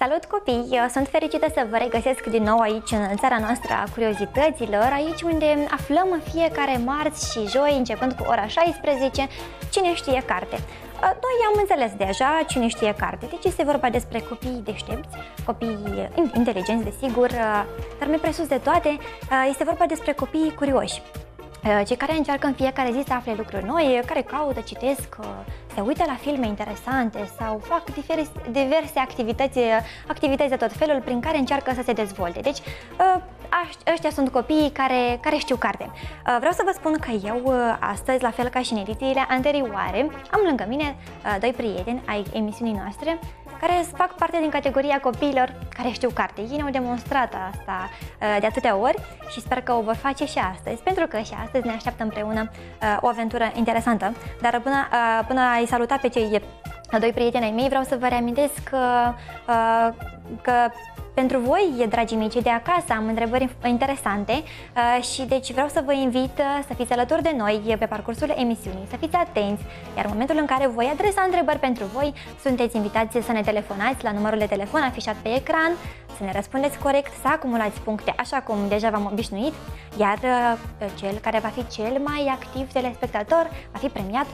Salut copii! Eu sunt fericită să vă regăsesc din nou aici în țara noastră a curiozităților, aici unde aflăm în fiecare marți și joi, începând cu ora 16, Cine știe carte. Noi am înțeles deja Cine știe carte, deci este vorba despre copii deștepți, copii inteligenți, desigur, dar mai presus de toate, este vorba despre copii curioși. Cei care încearcă în fiecare zi să afle lucruri noi, care caută, citesc, se uită la filme interesante sau fac diverse activități de tot felul prin care încearcă să se dezvolte. Deci, ăștia sunt copiii care știu carte. Vreau să vă spun că eu astăzi, la fel ca și în edițiile anterioare, am lângă mine doi prieteni ai emisiunii noastre care fac parte din categoria copiilor care știu carte. Ei ne-au demonstrat asta de atâtea ori și sper că o vor face și astăzi, pentru că și astăzi ne așteaptă împreună o aventură interesantă. Dar până a-i saluta pe cei doi prieteni ai mei, vreau să vă reamintesc că pentru voi, dragii mei, cei de acasă, am întrebări interesante și deci vreau să vă invit să fiți alături de noi pe parcursul emisiunii, să fiți atenți, iar în momentul în care voi adresa întrebări pentru voi, sunteți invitați să ne telefonați la numărul de telefon afișat pe ecran, să ne răspundeți corect, să acumulați puncte așa cum deja v-am obișnuit, iar cel care va fi cel mai activ telespectator va fi premiat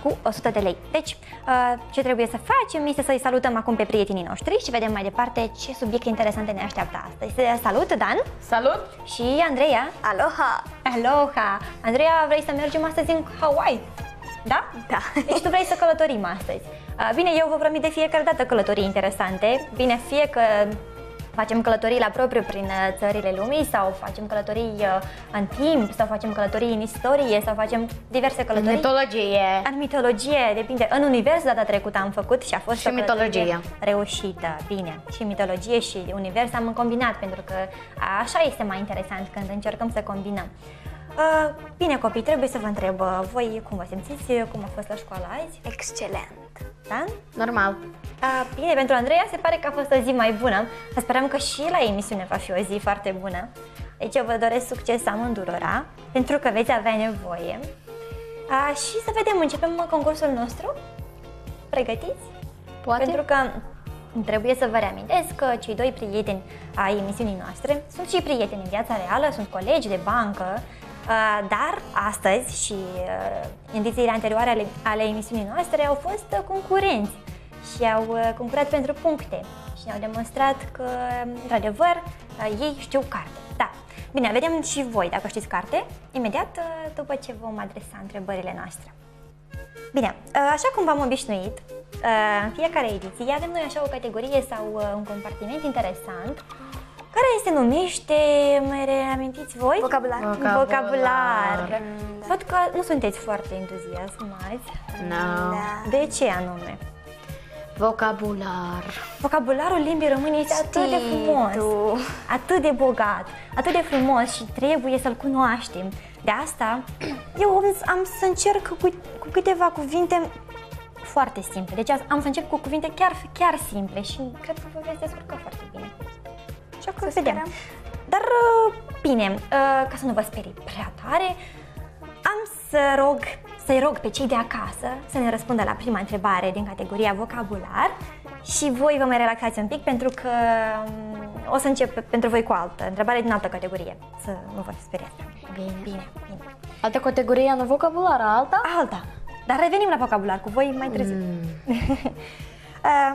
cu 100 de lei. Deci, ce trebuie să facem este să-i salutăm acum pe prietenii noștri și vedem mai departe ce subiecte interesante ne așteaptă astăzi. Salut, Dan! Salut! Și Andreea! Aloha! Aloha! Andreea, vrei să mergem astăzi în Hawaii? Da? Da! Deci tu vrei să călătorim astăzi. Bine, eu vă promit de fiecare dată călătorii interesante. Bine, fie că facem călătorii la propriu prin țările lumii sau facem călătorii în timp sau facem călătorii în istorie sau facem diverse călătorii. Mitologie. În mitologie, depinde. În univers data trecută am făcut și a fost și mitologie reușită. Bine. Și mitologie și univers am combinat pentru că așa este mai interesant când încercăm să combinăm. Bine, copii, trebuie să vă întreb, voi cum vă simțiți? Cum a fost la școală azi? Excelent. Da? Normal. Bine, pentru Andreea se pare că a fost o zi mai bună. Sperăm că și la emisiune va fi o zi foarte bună. Deci eu vă doresc succes amândurora, pentru că veți avea nevoie. Și să vedem, începem concursul nostru? Pregătiți? Poate. Pentru că trebuie să vă reamintesc că cei doi prieteni ai emisiunii noastre sunt și prieteni în viața reală, sunt colegi de bancă, dar astăzi și în edițiile anterioare ale emisiunii noastre au fost concurenți și au concurat pentru puncte și ne-au demonstrat că, într-adevăr, ei știu carte. Da. Bine, vedem și voi dacă știți carte, imediat după ce vom adresa întrebările noastre. Bine, așa cum v-am obișnuit, în fiecare ediție avem noi așa o categorie sau un compartiment interesant care se numește, mai reamintiți voi? Vocabular. Vocabular. Văd că nu sunteți foarte entuziasmați. No. Da. De ce anume? Vocabular. Vocabularul limbii române este atât de frumos, atât de bogat, atât de frumos și trebuie să-l cunoaștem. De asta, eu am să încerc cu câteva cuvinte foarte simple. Deci am să încep cu cuvinte chiar simple și cred că vă veți descurca foarte bine. Așa că vedem. Dar, bine, ca să nu vă sperii prea tare, am să-i rog pe cei de acasă să ne răspundă la prima întrebare din categoria vocabular și voi vă mai relaxați un pic pentru că o să încep pentru voi cu altă întrebare din altă categorie. Să nu vă speriați. Bine. Altă categorie, nu vocabular, alta? Alta. Dar revenim la vocabular cu voi mai târziu.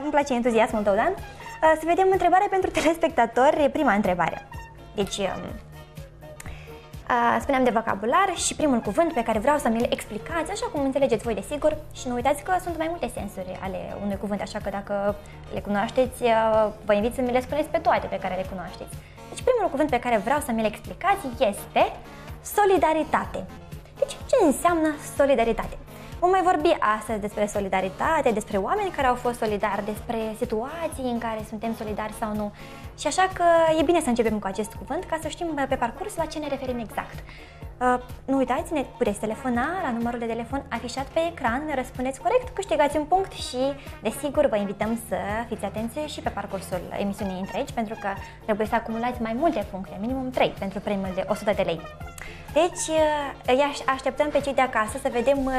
Îmi place entuziasmul tău, Dan. Să vedem întrebarea pentru telespectatori, prima întrebare. Deci, spuneam de vocabular și primul cuvânt pe care vreau să mi-l explicați, așa cum înțelegeți voi desigur, și nu uitați că sunt mai multe sensuri ale unui cuvânt, așa că dacă le cunoașteți, vă invit să mi le spuneți pe toate pe care le cunoașteți. Deci primul cuvânt pe care vreau să mi-l explicați este solidaritate. Deci, ce înseamnă solidaritate? Vom mai vorbi astăzi despre solidaritate, despre oameni care au fost solidari, despre situații în care suntem solidari sau nu. Și așa că e bine să începem cu acest cuvânt ca să știm pe parcurs la ce ne referim exact. Nu uitați, ne puteți telefona la numărul de telefon afișat pe ecran, ne răspundeți corect, câștigați un punct și, desigur, vă invităm să fiți atenți și pe parcursul emisiunii întregi, pentru că trebuie să acumulați mai multe puncte, minimum 3, pentru premiul de 100 de lei. Deci, îi așteptăm pe cei de acasă să vedem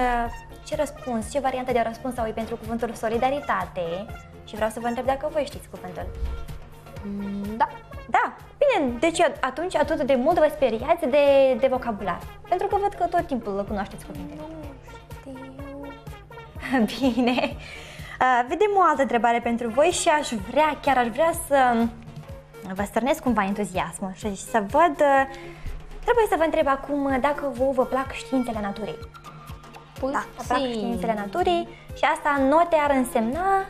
ce variantă de răspuns au pentru cuvântul solidaritate. și vreau să vă întreb dacă voi știți cuvântul. Da. Da, bine, deci atunci atât de mult vă speriați de vocabular, pentru că văd că tot timpul cunoașteți cuvintele. Bine, vedem o altă întrebare pentru voi și chiar aș vrea să vă stârnesc cumva entuziasmul și să văd, trebuie să vă întreb acum dacă vă plac științele naturii. Da, vă plac științele naturii și asta note ar însemna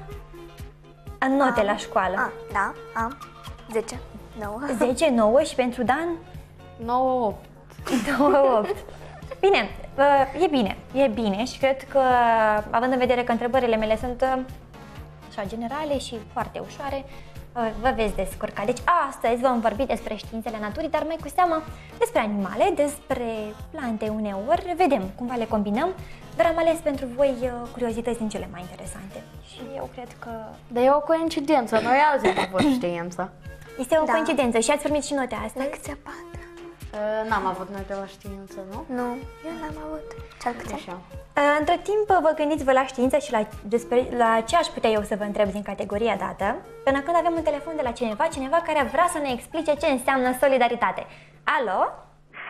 note la școală. Da, am 10, 9. 10, 9 și pentru Dan? 9, 8. 9, 8. Bine, e bine și cred că, având în vedere că întrebările mele sunt așa generale și foarte ușoare, vă veți descurca. Deci astăzi vom vorbi despre științele naturii, dar mai cu seamă despre animale, despre plante uneori, vedem cumva le combinăm, dar am ales pentru voi curiozități din cele mai interesante. Și eu cred că... Dar e o coincidență, noi azi am avut știință. Este o coincidență și ați primit și note astăzi? Lecția 4. N-am avut note la știință, nu? Nu, eu n-am avut. Cel puțin. Așa. Între timp vă gândiți-vă la știință și la ce aș putea eu să vă întreb din categoria dată, până când avem un telefon de la cineva care vrea să ne explice ce înseamnă solidaritate. Alo?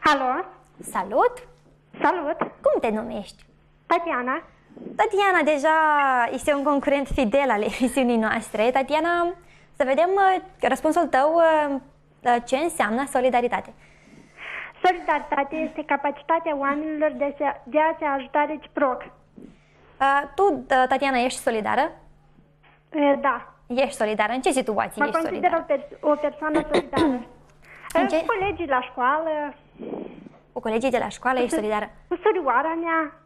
Alo, Salut! salut! Cum te numești? Tatiana. Tatiana deja este un concurent fidel al emisiunii noastre. Tatiana, să vedem răspunsul tău, ce înseamnă solidaritate. Solidaritate este capacitatea oamenilor de a se ajuta reciproc. Tu, Tatiana, ești solidară? Da. Ești solidară? În ce situații Mă ești consider solidară? o persoană solidară. În ce? Cu colegii la școală, Cu colegii de la școală ești solidară? cu surioara mea.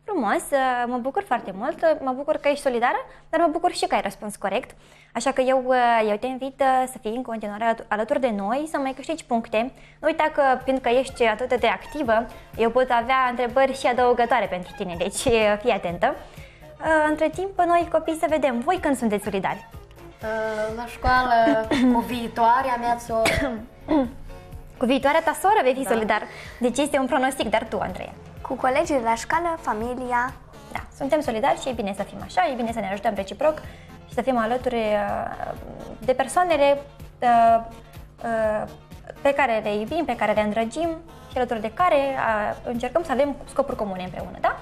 Frumos, mă bucur foarte mult, mă bucur că ești solidară, dar mă bucur și că ai răspuns corect. Așa că eu te invit să fii în continuare alături de noi, să mai câștigi puncte. Nu uita că, fiindcă ești atât de activă, eu pot avea întrebări și adăugătoare pentru tine, deci fii atentă. Între timp, noi copii, să vedem, voi când sunteți solidari? La școală, cu viitoarea mea soră. Cu viitoarea ta soră vei fi solidar, deci este un pronostic, dar tu, Andreea? Cu colegii de la școală, familia. Da, suntem solidari și e bine să fim așa, e bine să ne ajutăm reciproc și să fim alături de persoanele pe care le iubim, pe care le îndrăgim și alături de care încercăm să avem scopuri comune împreună, da?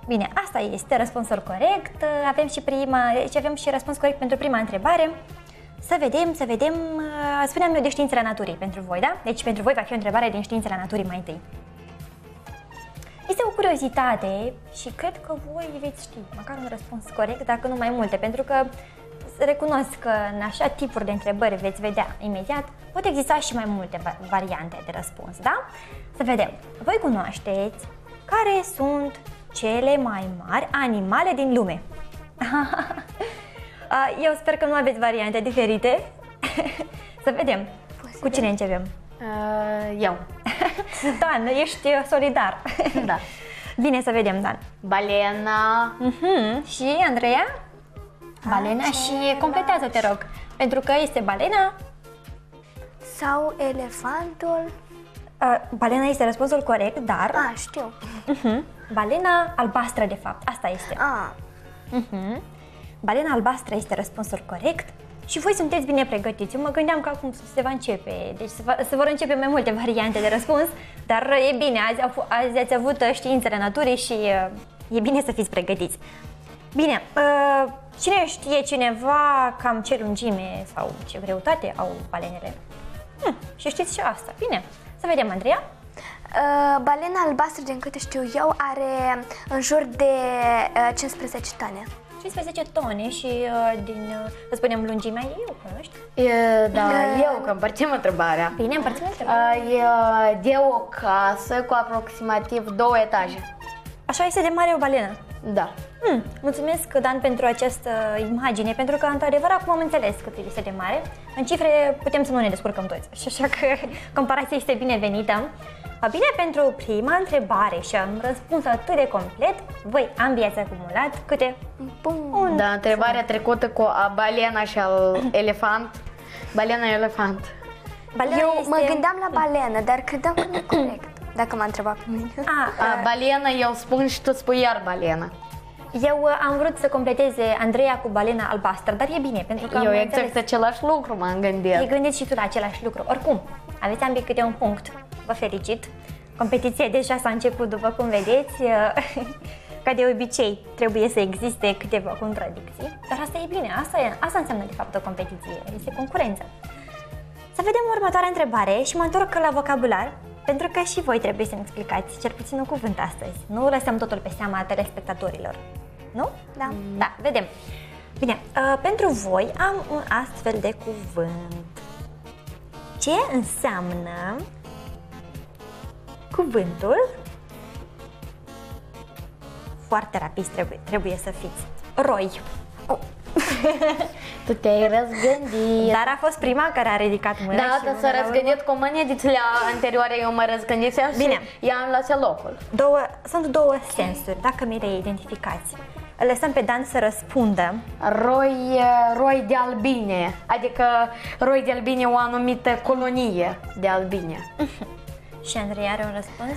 Bine, asta este răspunsul corect. Avem și răspuns corect pentru prima întrebare. Să vedem, spuneam eu de științele naturii pentru voi, da? Deci pentru voi va fi o întrebare din științele naturii mai întâi. Este o curiozitate și cred că voi veți ști măcar un răspuns corect, dacă nu mai multe, pentru că recunosc că în așa tipuri de întrebări veți vedea imediat, pot exista și mai multe variante de răspuns, da? Să vedem. Voi cunoașteți care sunt cele mai mari animale din lume? Eu sper că nu aveți variante diferite. Să vedem. Cu cine începem? Eu. Dan, ești solidar. Da. Bine, să vedem, Dan. Balena. Și Andreea? Balena și completează, te rog. Pentru că este balena. Sau elefantul. Balena este răspunsul corect, dar... Știu. Balena albastră, de fapt. Asta este. Balena albastră este răspunsul corect. Și voi sunteți bine pregătiți. Eu mă gândeam că acum se va începe, deci se vor începe mai multe variante de răspuns, dar e bine, azi ați avut științele naturii și e bine să fiți pregătiți. Bine, cine știe cineva cam ce lungime sau ce greutate au balenele? Și știți și asta. Bine, să vedem, Andreea. Balena albastră, din câte știu eu, are în jur de 15 tone. 15 tone și să spunem, lungimea ei, o cunoști? Eu, că împărțim întrebarea. Bine, împărțim întrebarea. E de o casă cu aproximativ 2 etaje. Așa este de mare o balenă? Da. Mulțumesc, Dan, pentru această imagine, pentru că, într-adevăr, acum am înțeles cât este de mare. În cifre putem să nu ne descurcăm toți, și așa că comparația este binevenită. Bine, pentru prima întrebare și am răspuns atât de complet, voi ambii ați acumulat câte? Da, întrebarea trecută cu balena și al elefant. Balena-elefant. Eu mă gândeam la balenă, dar credeam că nu e corect, dacă m-a întrebat pe mine. Balena, eu spun și tu spui iar balena. Eu am vrut să completeze Andreea cu balena albastră, dar e bine, pentru că Eu am exact înțeles. același lucru m-am gândit. Ai gândit și tu la același lucru. Oricum, aveți ambii câte un punct. Vă felicit. Competiția deja s-a început, după cum vedeți. Ca de obicei, trebuie să existe câteva contradicții, dar asta e bine, asta înseamnă de fapt o competiție, este concurență. Să vedem următoarea întrebare și mă întorc la vocabular, pentru că și voi trebuie să-mi explicați cel puțin un cuvânt astăzi. Nu lăsăm totul pe seama telespectatorilor. Nu? Da. Da, vedem. Bine, pentru voi am un astfel de cuvânt. Ce înseamnă cuvântul? Foarte rapid trebuie să fiți. Roi. Tu te-ai răzgândit. Dar a fost prima care a ridicat mâna. Da, și dar mâna s-a la răzgândit cu mâine, edițiile anterioare eu mă răzgândisem și Bine. i-am lăsat locul. Sunt două sensuri, dacă mi le identificați. Îl lăsăm pe Dan să răspundă. Roi de albine, adică roi de albine, o anumită colonie de albine. Și Andrei are un răspuns?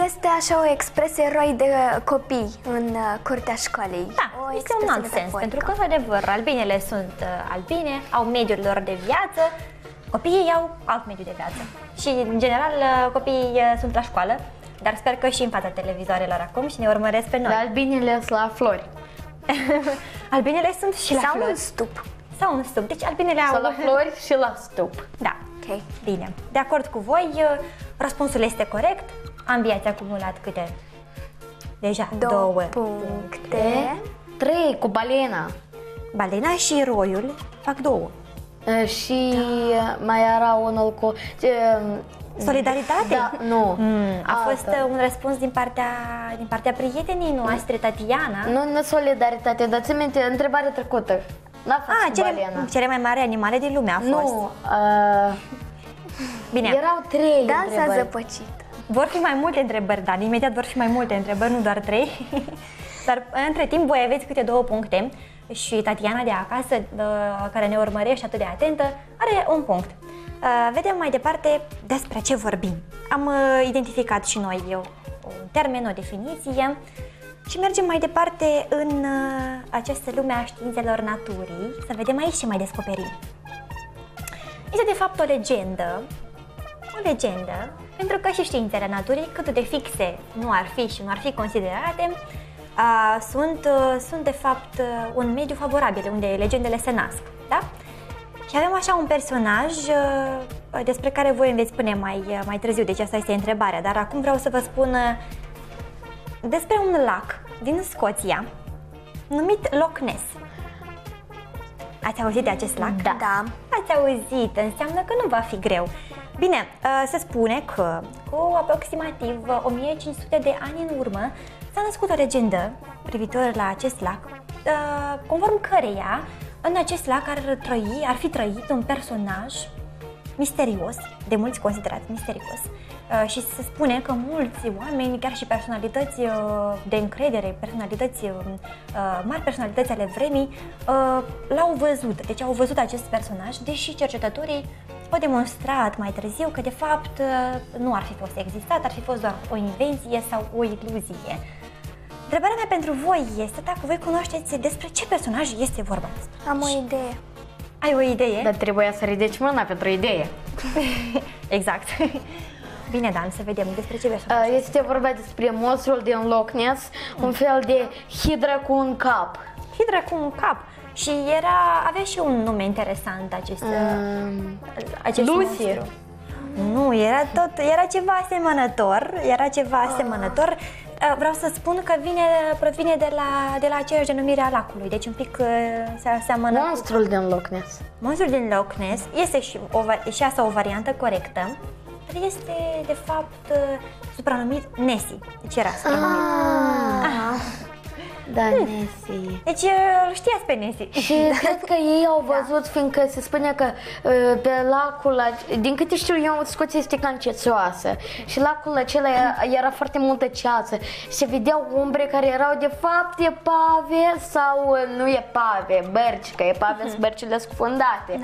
Este așa o expresie roi de copii în curtea școlii. Da, O este un alt expresie sens, metaforică. pentru că, într-adevăr, albinele sunt albine, au mediul lor de viață, copiii au alt mediu de viață. Și, în general, copiii sunt la școală, dar sper că și în fața televizoarelor acum și ne urmăresc pe noi. Dar albinele sunt la flori. Albinele sunt și la Sau flori. un stup. Sau un stup. Deci albinele au... Sau la flori și la stup. Da. Ok. Bine. De acord cu voi, răspunsul este corect. Ambii ați acumulat câte? Deja două puncte. 3 cu balena. Balena și roiul fac două. Și mai era unul cu... Solidaritate? Da, nu. A fost un răspuns din partea prietenii noastre, Tatiana. Nu solidaritate, dar ți minte, întrebarea trecută. N-a fost balena. Cele mai mari animale din lume a fost. Nu, Bine, erau 3 Dan s-a întrebări. zăpăcit. vor fi mai multe întrebări, Dan. Imediat vor fi mai multe întrebări, nu doar 3. Dar între timp voi aveți câte 2 puncte și Tatiana de acasă, care ne urmărește atât de atentă, are un punct. Vedem mai departe despre ce vorbim. Am identificat și noi un termen, o definiție și mergem mai departe în această lume a științelor naturii, să vedem aici ce mai descoperim. Este de fapt o legendă, pentru că și științele naturii, cât de fixe nu ar fi și nu ar fi considerate, sunt de fapt un mediu favorabil unde legendele se nasc, da? Și avem așa un personaj despre care voi îmi veți spune mai târziu, deci asta este întrebarea, dar acum vreau să vă spun despre un lac din Scoția numit Loch Ness. Ați auzit de acest lac? Da. Ați auzit, înseamnă că nu va fi greu. Bine, se spune că cu aproximativ 1500 de ani în urmă s-a născut o legendă privitor la acest lac, conform căreia în acest lac ar fi trăit un personaj misterios, de mulți considerat misterios, și se spune că mulți oameni, chiar și personalități de încredere, mari personalități ale vremii, l-au văzut. Deci au văzut acest personaj, deși cercetătorii au demonstrat mai târziu că de fapt nu ar fi fost existat, ar fi fost doar o invenție sau o iluzie. Întrebarea mea pentru voi este dacă voi cunoașteți despre ce personaj este vorba. Am o idee. Ai o idee? Dar trebuia să ridici mâna pentru idee. Exact. Bine, Dan, să vedem despre ce personaj. Este vorba despre monstrul din Loch Ness, un fel de hidră cu un cap. Hidra cu un cap. Și avea și un nume interesant acest Lucy. monstru. Nu, era ceva asemănător. Vreau să spun că provine de la aceeași denumire a lacului, deci un pic se aseamănă. Monstrul din Loch Ness. Monstrul din Loch Ness este și asta o variantă corectă, dar este de fapt supranumit Nessie. Deci era supranumit. Da, Nessie. Deci îl știați pe Nessie. Și cred că ei au văzut, fiindcă se spune că pe lacul, din câte știu eu, Scoția este cam cețoasă și lacul acela era foarte multă ceață. Se vedeau umbre care erau de fapt epave sau nu epave, bărci, că epave sunt bărcile scufundate.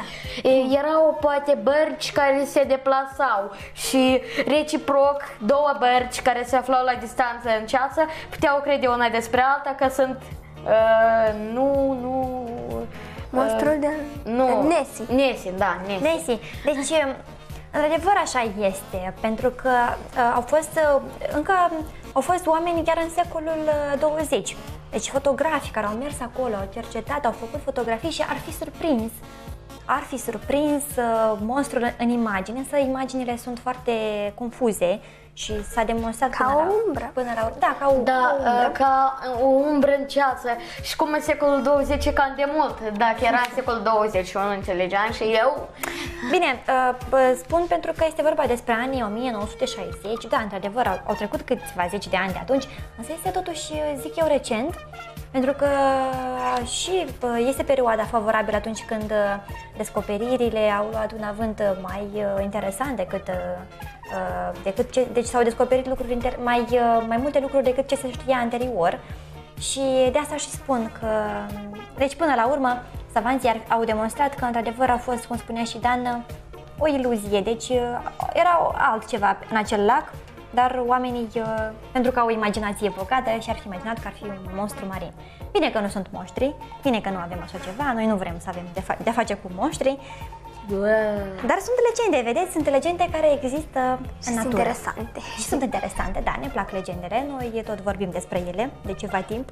Erau poate bărci care se deplasau și reciproc două bărci care se aflau la distanță în ceață puteau crede una despre alta că sunt Monstrul de... Nessie. Nessie, da, Nessie. Nessie. Deci, într-adevăr așa este, pentru că au fost oameni chiar în secolul 20. Deci fotografi care au mers acolo, au cercetat, au făcut fotografii și ar fi surprins monstrul în imagine, însă imaginile sunt foarte confuze și s-a demonstrat ca o umbră. Da, ca o umbră. Ca o umbră în ceață. Și cum în secolul 20 e cam de mult. Dacă era în secolul 20 eu nu înțelegeam și eu... Bine, spun pentru că este vorba despre anii 1960, da, într-adevăr, au trecut câțiva zeci de ani de atunci, însă este totuși, zic eu, recent, pentru că și este perioada favorabilă atunci când descoperirile au luat un avânt mai interesant deci s-au descoperit lucruri mai multe lucruri decât ce se știa anterior. Și de asta și spun că, deci până la urmă, savanții au demonstrat că într-adevăr a fost, cum spunea și Dan, o iluzie, deci era altceva în acel lac, dar oamenii, pentru că au o imaginație bogată, și-ar fi imaginat că ar fi un monstru marin. Bine că nu sunt monștri, bine că nu avem așa ceva, noi nu vrem să avem de-a face cu monștri, dar sunt legende, vedeți, sunt legende care există în natură. Interesante. Și sunt interesante, da, ne plac legendele, noi tot vorbim despre ele de ceva timp.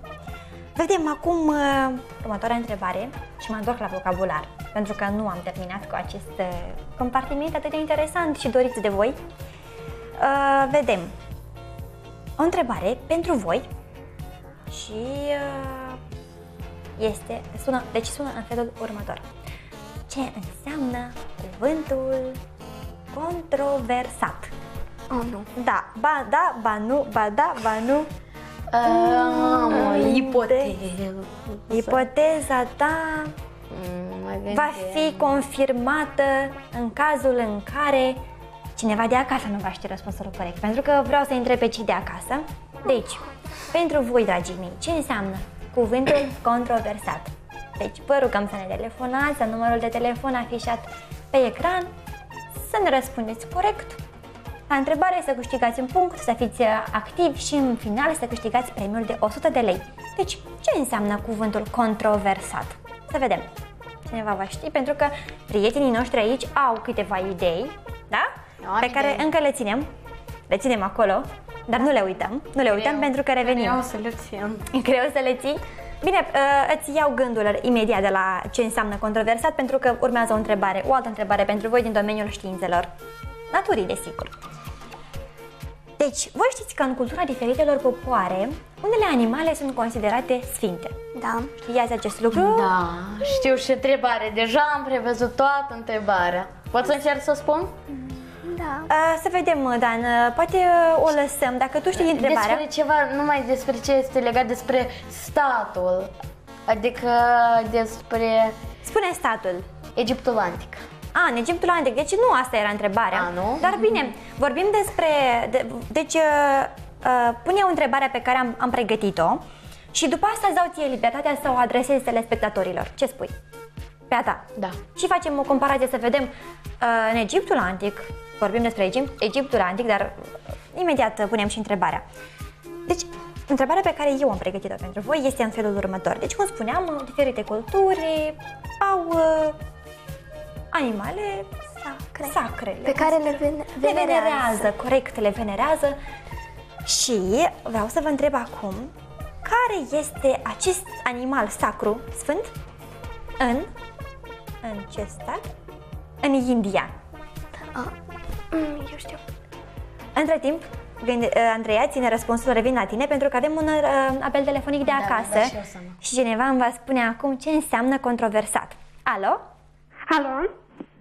Vedem acum următoarea întrebare și mă întorc la vocabular, pentru că nu am terminat cu acest compartiment atât de interesant și dorit de voi. Vedem o întrebare pentru voi și sună în felul următor. Ce înseamnă cuvântul controversat? Oh, nu. Da, ba da, ba nu, ba da, ba nu. Ipoteza ta va fi confirmată în cazul în care cineva de acasă nu va ști răspunsul corect, pentru că vreau să întreb pe cei de acasă. Deci, pentru voi, dragii mei, ce înseamnă cuvântul controversat? Deci vă rugăm să ne telefonați la numărul de telefon afișat pe ecran, să ne răspundeți corect la întrebare, să câștigați un punct, să fiți activi și în final să câștigați premiul de 100 de lei. Deci, ce înseamnă cuvântul controversat? Să vedem. Cineva va ști, pentru că prietenii noștri aici au câteva idei, da? Pe care încă le ținem acolo, dar nu le uităm, pentru că revenim. Greu să le țin. Greu să le ții? Bine, îți iau gândul imediat de la ce înseamnă controversat, pentru că urmează o altă întrebare pentru voi din domeniul științelor naturii, desigur. Deci, voi știți că în cultura diferitelor popoare, unele animale sunt considerate sfinte. Da. Știați acest lucru? Da, știu și întrebare. Deja am prevăzut toată întrebarea. Pot să încerc să spun? Da. Să vedem, Dan, poate o lăsăm, dacă tu știi întrebarea. Despre ceva, numai despre ce este legat despre statul, adică despre... Spune statul. Egiptul Antic. În Egiptul Antic, deci nu asta era întrebarea. Nu? Dar bine, vorbim despre... Deci, pune o întrebare pe care am pregătit-o și după asta îți dau ție libertatea să o adresezi telespectatorilor. Ce spui? Pe a ta. Da. Și facem o comparație să vedem în Egiptul Antic, vorbim despre Egiptul Antic, dar imediat punem și întrebarea. Deci, întrebarea pe care eu am pregătit-o pentru voi este în felul următor. Deci, cum spuneam, diferite culturi au animale sacre pe care le venerează. Corect, le venerează. Și vreau să vă întreb acum, care este acest animal sacru, sfânt, în ce stat? În India. Eu știu. Între timp, Andreea, ține răspunsul, revin la tine, pentru că avem un apel telefonic de acasă și cineva îmi va spune acum ce înseamnă controversat. Alo? Alo?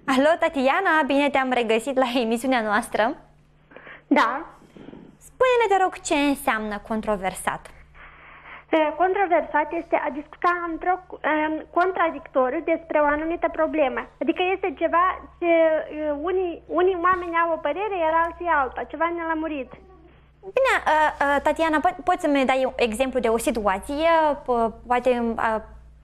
Alo, Tatiana, bine te-am regăsit la emisiunea noastră. Da. Spune-ne, te rog, ce înseamnă controversat. Controversat este a discuta contradictoriu despre o anumită problemă. Adică este ceva ce unii oameni au o părere, iar alții alta, ceva nelămurit. Bine, Tatiana, poți să-mi dai un exemplu de o situație, poate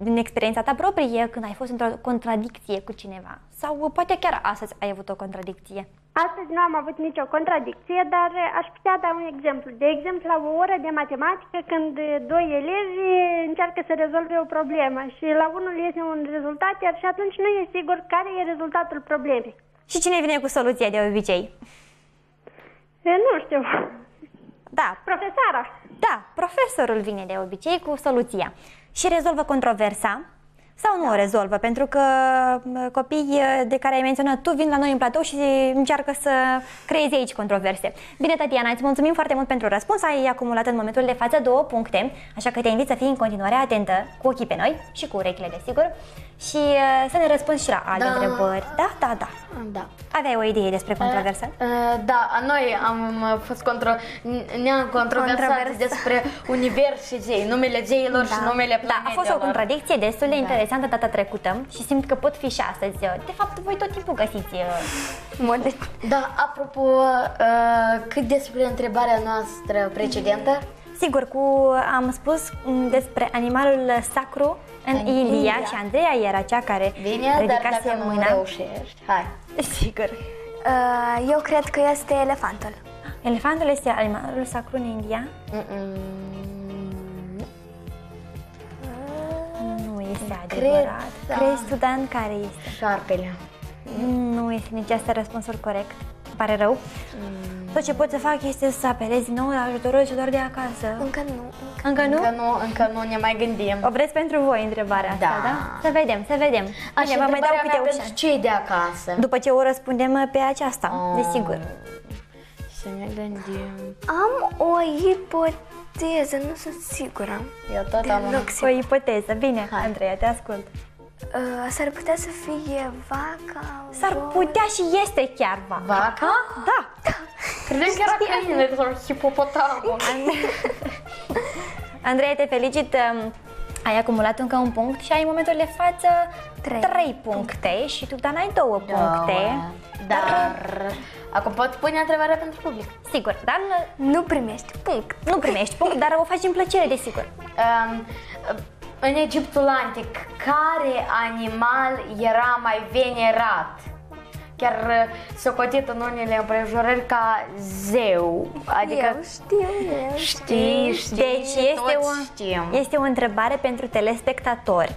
din experiența ta proprie când ai fost într-o contradicție cu cineva? Sau poate chiar astăzi ai avut o contradicție? Astăzi nu am avut nicio contradicție, dar aș putea da un exemplu. De exemplu, la o oră de matematică, când doi elevi încearcă să rezolve o problemă și la unul iese un rezultat, iar și atunci nu e sigur care e rezultatul problemei. Și cine vine cu soluția de obicei? Nu știu. Da, Profesoara. da, profesorul vine de obicei cu soluția și rezolvă controversa. Sau nu o rezolvă, pentru că copiii de care ai menționat tu vin la noi în platou și încearcă să creeze aici controverse. Bine, Tatiana, îți mulțumim foarte mult pentru răspuns. Ai acumulat în momentul de față 2 puncte, așa că te invit să fii în continuare atentă, cu ochii pe noi și cu urechile, desigur, și să ne răspunzi și la alte întrebări. Da. Aveai o idee despre controversă? Da, noi am fost ne-am controversat despre univers și zei, numele zeilor și numele planetelor. Da, a fost o contradicție destul de interesantă data trecută și simt că pot fi și astăzi. De fapt, voi tot timpul găsiți Da, apropo, cât despre întrebarea noastră precedentă? Sigur, am spus despre animalul sacru în Ilia și Andreea era cea care ridicase dar dacă mâna. Nu reușești, hai. Sigur. Eu cred că este elefantul. Elefantul este animalul sacru în India? Nu este adevărat. Crezi tu, Dan, care este? Șarpele. Nu este nici asta răspunsul corect. Pare rău. Tot ce pot să fac este să apelez din nou la ajutorul celor de acasă. Încă nu. Încă nu ne mai gândim. O vreți pentru voi întrebarea asta, da? Să vedem. Așa, vă mai dau câte pentru cei de acasă. După ce o răspundem pe aceasta, desigur. Să ne gândim. Am o ipoteză, nu sunt sigură. Eu tot am O ipoteză. Bine, Andreea, te ascult. S-ar putea să fie vaca. S-ar putea și este chiar vaca. Vaca? Da. Credem că era câine sau hipopotamul. Andreea, te felicit. Ai acumulat încă un punct și ai în momentul de față 3 puncte și tu, Dan, ai 2 puncte. Dar acum pot pune întrebarea pentru public. Sigur, Dan, Nu primești punct. nu primești punct, dar o faci în plăcere, desigur. În Egiptul antic, care animal era mai venerat? Chiar socotit în unele împrejurări ca zeu. Adică Eu știu. știi, Deci știm. este o întrebare pentru telespectatori.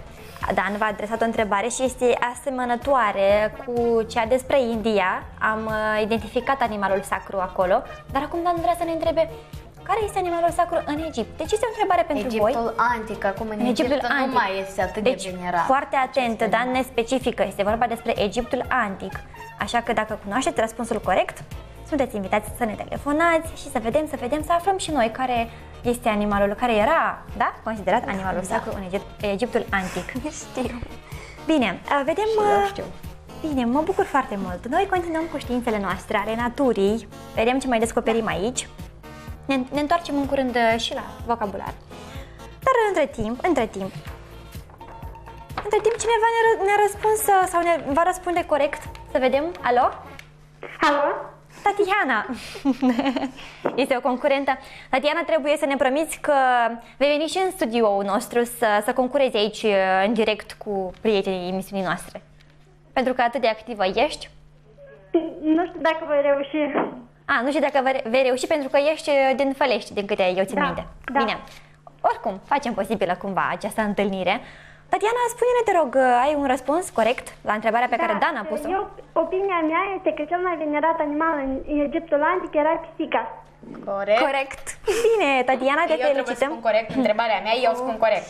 Dan v-a adresat o întrebare și este asemănătoare cu cea despre India. Am identificat animalul sacru acolo, dar acum Dan vrea să ne întrebe care este animalul sacru în Egipt. Deci este o întrebare pentru voi. Egiptul antic, acum în Egipt nu mai este atât de venerat. Foarte atent, Dan ne specifică, este vorba despre Egiptul antic. Așa că dacă cunoașteți răspunsul corect, sunteți invitați să ne telefonați și să vedem, să aflăm și noi care este animalul care era, da, considerat animalul sacru în Egiptul antic. Știu. Bine, vedem. Știu. Bine, mă bucur foarte mult. Noi continuăm cu științele noastre ale naturii. Vedem ce mai descoperim aici. Ne întoarcem în curând și la vocabular. Dar între timp, cineva ne-a răspuns sau ne va răspunde corect. Să vedem. Alo? Alo? Tatiana! Este o concurentă. Tatiana, trebuie să ne promiți că vei veni și în studioul nostru să concurezi aici în direct cu prietenii emisiunii noastre. Pentru că atât de activă ești. Nu știu dacă voi reuși. Nu știu dacă vei reuși pentru că ești din Fălești, din câte eu țin minte. Da. Bine. Oricum, facem posibilă cumva această întâlnire. Tatiana, spune-ne, te rog, ai un răspuns corect la întrebarea pe care Dan a pus-o? Opinia mea este că cel mai venerat animal în Egiptul antic era pisica. Corect. Bine, Tatiana, te Eu trebuie să felicităm. spun corect întrebarea mea, eu spun corect.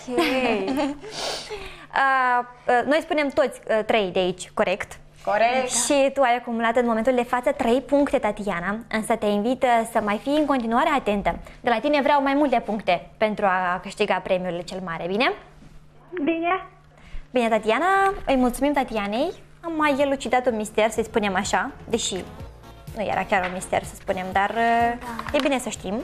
Noi spunem toți 3 de aici corect. Corect. Și tu ai acumulat în momentul de față 3 puncte, Tatiana, însă te invit să mai fii în continuare atentă. De la tine vreau mai multe puncte pentru a câștiga premiul cel mare, bine? Bine. Bine, Tatiana, îi mulțumim Tatianei. Am mai elucidat un mister, să-i spunem așa, deși nu era chiar un mister, să spunem, dar e bine să știm.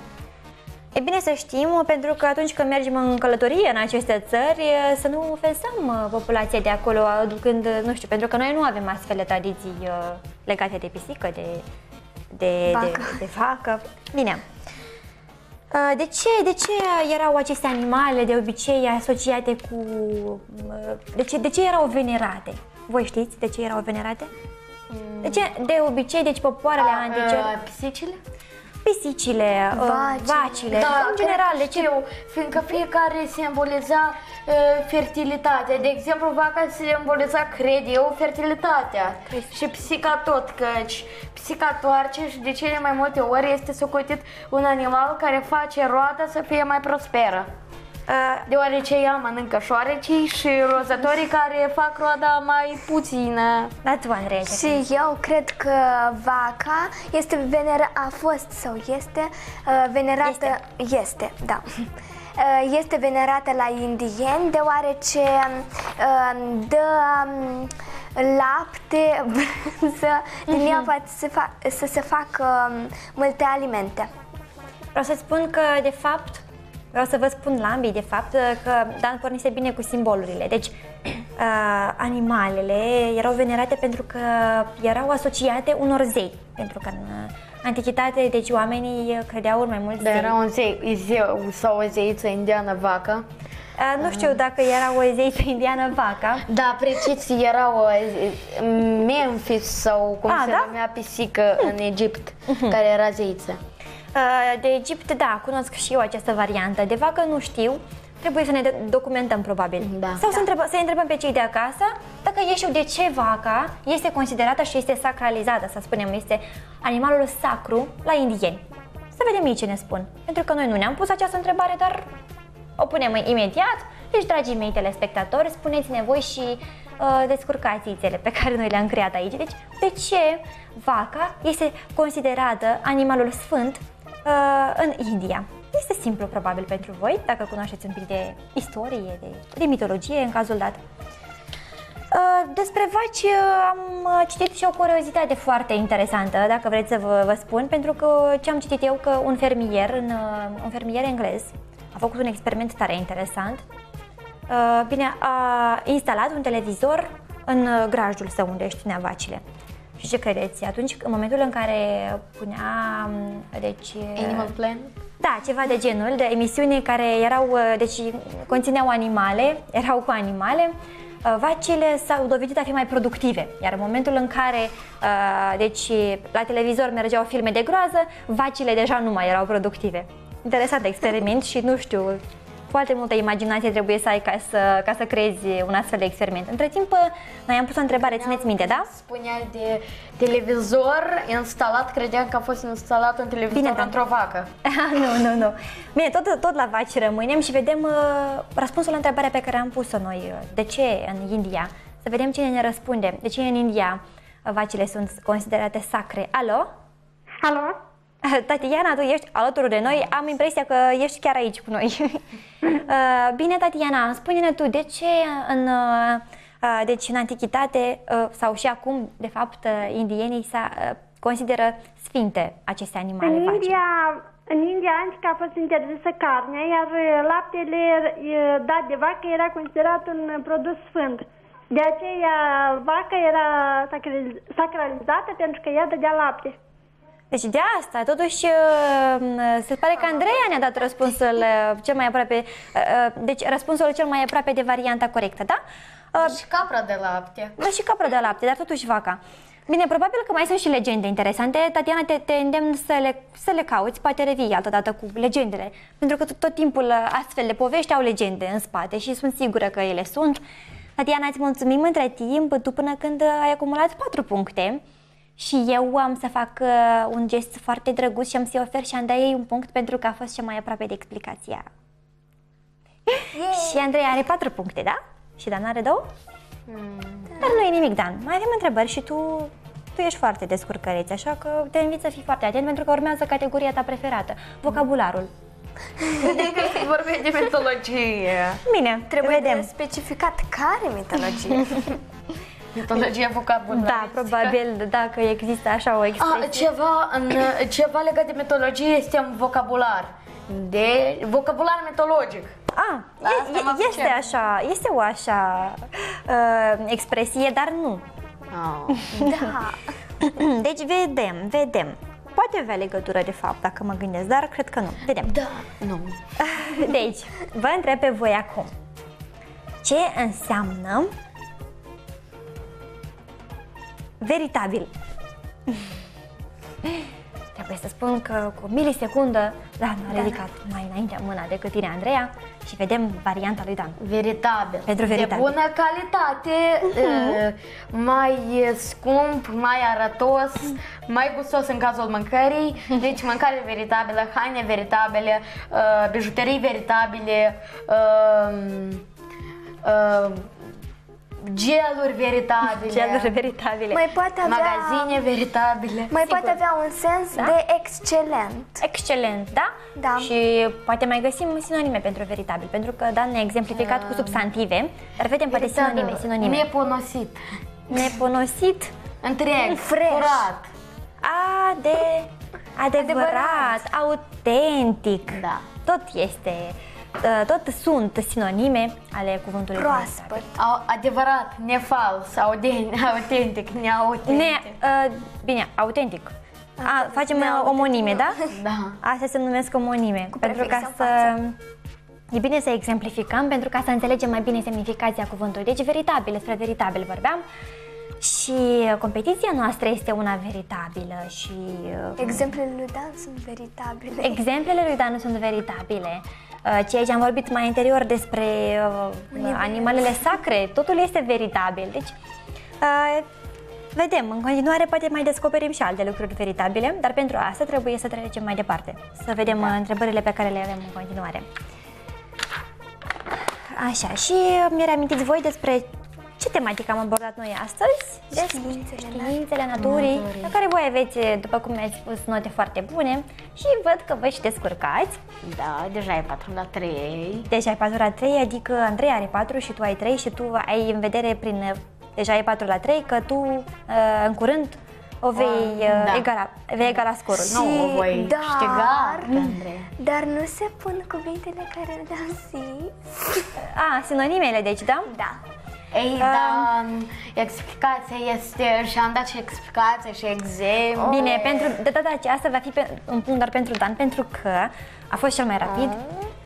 E bine să știm, pentru că atunci când mergem în călătorie în aceste țări, să nu ofensăm populația de acolo, aducând, nu știu, pentru că noi nu avem astfel de tradiții legate de pisică, de vacă. Bine. De ce erau aceste animale de obicei asociate cu... De ce erau venerate? Voi știți de ce erau venerate? De ce de obicei, deci popoarele antice... Pisicile? Pisicile, vacile, în general, de ce? Fiindcă fiecare simboliza fertilitatea. De exemplu, vaca simboliza, cred eu, fertilitatea. Și pisica tot, căci pisica toarce și de cele mai multe ori este socotit un animal care face roata să fie mai prosperă. Deoarece ea mănâncă șoarecii și rozătorii care fac roada mai puțină. Da, tu, Andrei. Și eu cred că vaca este a fost sau este venerată. Este, da. Este venerată la indieni deoarece dă lapte, brânză, din ea poate să se facă multe alimente. Vreau să spun că, de fapt, vreau să vă spun la ambii, de fapt, că Dan pornise bine cu simbolurile. Deci, animalele erau venerate pentru că erau asociate unor zei. Pentru că în antichitate, deci oamenii credeau în mai mulți zei. Dar era un zeu sau o zeiță indiană, vaca. Nu știu dacă era o zeiță indiană, vaca. Da, precis, era o Memphis sau cum se numea pisică în Egipt, care era zeiță. De Egipt, da, cunosc și eu această variantă. De vacă nu știu, trebuie să ne documentăm probabil. Da. Sau să întrebăm pe cei de acasă dacă ei știu de ce vaca este considerată și este sacralizată, să spunem, este animalul sacru la indieni. Să vedem ei ce ne spun. Pentru că noi nu ne-am pus această întrebare, dar o punem imediat. Deci, dragii mei telespectatori, spuneți-ne voi și descurcațițele pe care noi le-am creat aici. Deci, de ce vaca este considerată animalul sfânt în India? Este simplu probabil pentru voi, dacă cunoașteți un pic de istorie, de mitologie în cazul dat. Despre vaci am citit și o curiozitate foarte interesantă, dacă vreți să vă spun, pentru că ce am citit eu, că un fermier englez a făcut un experiment tare interesant. Bine, a instalat un televizor în grajdul său unde își ținea vacile. Și ce credeți? Atunci, în momentul în care punea, deci... Animal Planet? Da, ceva de genul, de emisiuni care erau, deci conțineau animale, erau cu animale, vacile s-au dovedit a fi mai productive. Iar în momentul în care, deci, la televizor mergeau filme de groază, vacile deja nu mai erau productive. Interesant experiment și nu știu... Foarte multă imaginație trebuie să ai ca să creezi un astfel de experiment. Între timp, noi am pus o întrebare, țineți minte, da? Spunea de televizor instalat, credeam că a fost instalat un televizor într-o vacă. Nu. Bine, tot la vaci rămânem și vedem răspunsul la întrebarea pe care am pus-o noi. De ce în India? Să vedem cine ne răspunde. De ce în India vacile sunt considerate sacre? Alo? Alo? Tatiana, tu ești alături de noi, am impresia că ești chiar aici cu noi. Bine, Tatiana, spune-ne tu, de ce deci în antichitate sau și acum, de fapt, indienii consideră sfinte aceste animale? În India antică a fost interzisă carnea, iar laptele dat de vacă era considerat un produs sfânt. De aceea vaca era sacralizată pentru că ea dădea lapte. Deci de asta, totuși, se pare că Andreea ne-a dat răspunsul cel mai aproape, deci răspunsul cel mai aproape de varianta corectă, da? Și capra de lapte. Da, și capra de lapte, dar totuși vaca. Bine, probabil că mai sunt și legende interesante. Tatiana, te îndemn să le cauți, poate revii altădată cu legendele, pentru că tot timpul astfel de povești au legende în spate și sunt sigură că ele sunt. Tatiana, îți mulțumim între timp, tu până când ai acumulat 4 puncte. Și eu am să fac un gest foarte drăguț și am să-i ofer și Andreei un punct pentru că a fost cea mai aproape de explicația. Și Andreea are 4 puncte, da? Și Dan are 2? Dar nu e nimic, Dan. Mai avem întrebări și tu ești foarte descurcăreț, așa că te invit să fii foarte atent pentru că urmează categoria ta preferată, vocabularul. Vorbim de mitologie. Bine, Trebuie specificat care mitologie. Mitologia vocabulară. Da, probabil, dacă există așa o expresie. Ceva legat de mitologie este un vocabular. De vocabular mitologic. Este o așa expresie, dar nu. Da. Deci vedem. poate avea legătură de fapt, dacă mă gândesc, dar cred că nu. Vedem. Da, nu. Deci, vă întreb pe voi acum. Ce înseamnă veritabil? Trebuie să spun că cu o milisecundă Dan a ridicat mai înainte mâna decât tine, Andreea, și vedem varianta lui Dan. Veritabil. Pentru veritabil. De bună calitate, mai scump, mai arătos, mai gustos în cazul mâncării. Deci mâncare veritabilă, haine veritabile, bijuterii veritabile, geluri veritabile. Geluri veritabile. Mai poate avea, magazine veritabile. mai poate avea un sens de excelent. Excelent, da? Da. Și poate mai găsim sinonime pentru veritabil, pentru că Dan ne-a exemplificat cu substantive, dar vedem poate sinonime. Neponosit. Neponosit. Întreg, Fresh. curat. Adevărat, autentic. Da. Tot sunt sinonime ale cuvântului Proaspăt. Adevărat, nefals, autentic, neautentic. Bine, autentic. Facem omonime, da? Da. Astea se numesc omonime. Pentru ca să... E bine să exemplificăm, pentru ca să înțelegem mai bine semnificația cuvântului. Deci veritabil, despre veritabil vorbeam. Și competiția noastră este una veritabilă și... Exemplele lui Dan sunt veritabile. Exemplele lui Dan sunt veritabile. Ceea ce am vorbit mai anterior despre animalele sacre, totul este veritabil. Deci, vedem, în continuare poate mai descoperim și alte lucruri veritabile, dar pentru asta trebuie să trecem mai departe, să vedem întrebările pe care le avem în continuare. Așa, și mi reamintiți voi despre ce tematică am abordat noi astăzi? Științele naturii, la care voi aveți, după cum mi-ați spus, note foarte bune și văd că vă și descurcați. Da, deja e 4 la 3. Deja ai 4 la 3, adică Andrei are 4 și tu ai 3 și tu ai în vedere prin... Deja e 4 la 3, că tu în curând o vei egala scorul. Nu, o voi câștiga, Andrei. Dar nu se pun cuvintele care le-am zis. Sinonimele, deci, da? Da. Ei, da, explicația este, și am dat și explicație și exemplu. Bine, de data aceasta va fi un punct doar pentru Dan, pentru că a fost cel mai rapid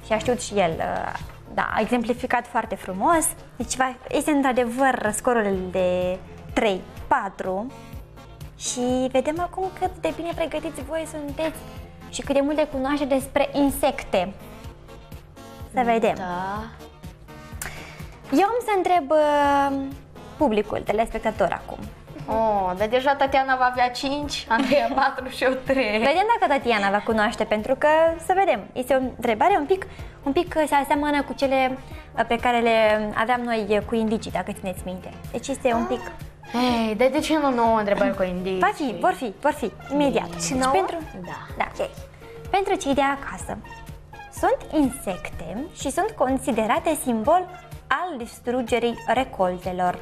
și a știut și el, a exemplificat foarte frumos. Deci este într-adevăr scorul de 3-4 și vedem acum cât de bine pregătiți voi sunteți și cât de multe cunoaște despre insecte. Să vedem. Da. Eu am să întreb publicul, telespectator acum. Dar deja Tatiana va avea 5, Andreea 4 și eu 3. Vedem dacă Tatiana va cunoaște, pentru că, să vedem, este o întrebare un pic se aseamănă cu cele pe care le aveam noi cu indicii, dacă țineți minte. Deci este un pic... Ei, de ce nu nouă întrebări cu indicii? Vor fi, imediat. Și nouă? Da. Okay. Pentru cei de acasă, sunt insecte și sunt considerate simbol al distrugerii recoltelor.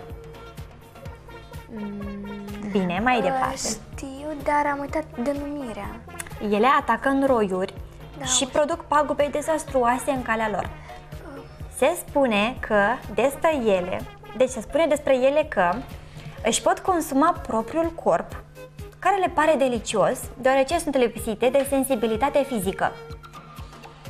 Bine, mai departe. Știu, dar am uitat denumirea. Ele atacă în roiuri și produc pagube dezastruoase în calea lor. Se spune despre ele că își pot consuma propriul corp, care le pare delicios, deoarece sunt lipsite de sensibilitate fizică.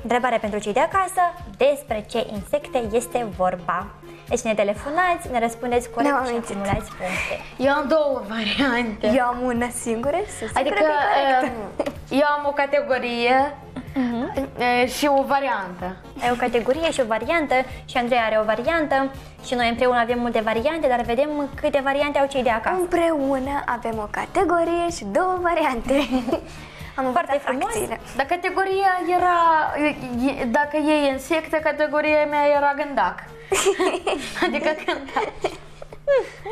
Întrebare pentru cei de acasă, despre ce insecte este vorba? Deci ne telefonați, ne răspundeți corect și acumulați puncte. Eu am două variante. Eu am una singură, adică eu am o categorie și o variantă. Ai o categorie și o variantă și Andrei are o variantă și noi împreună avem multe variante, dar vedem câte variante au cei de acasă. Împreună avem o categorie și două variante. Am foarte frumos. Dar categoria era, dacă e insectă, categoria mea era gândac. Adică gândac.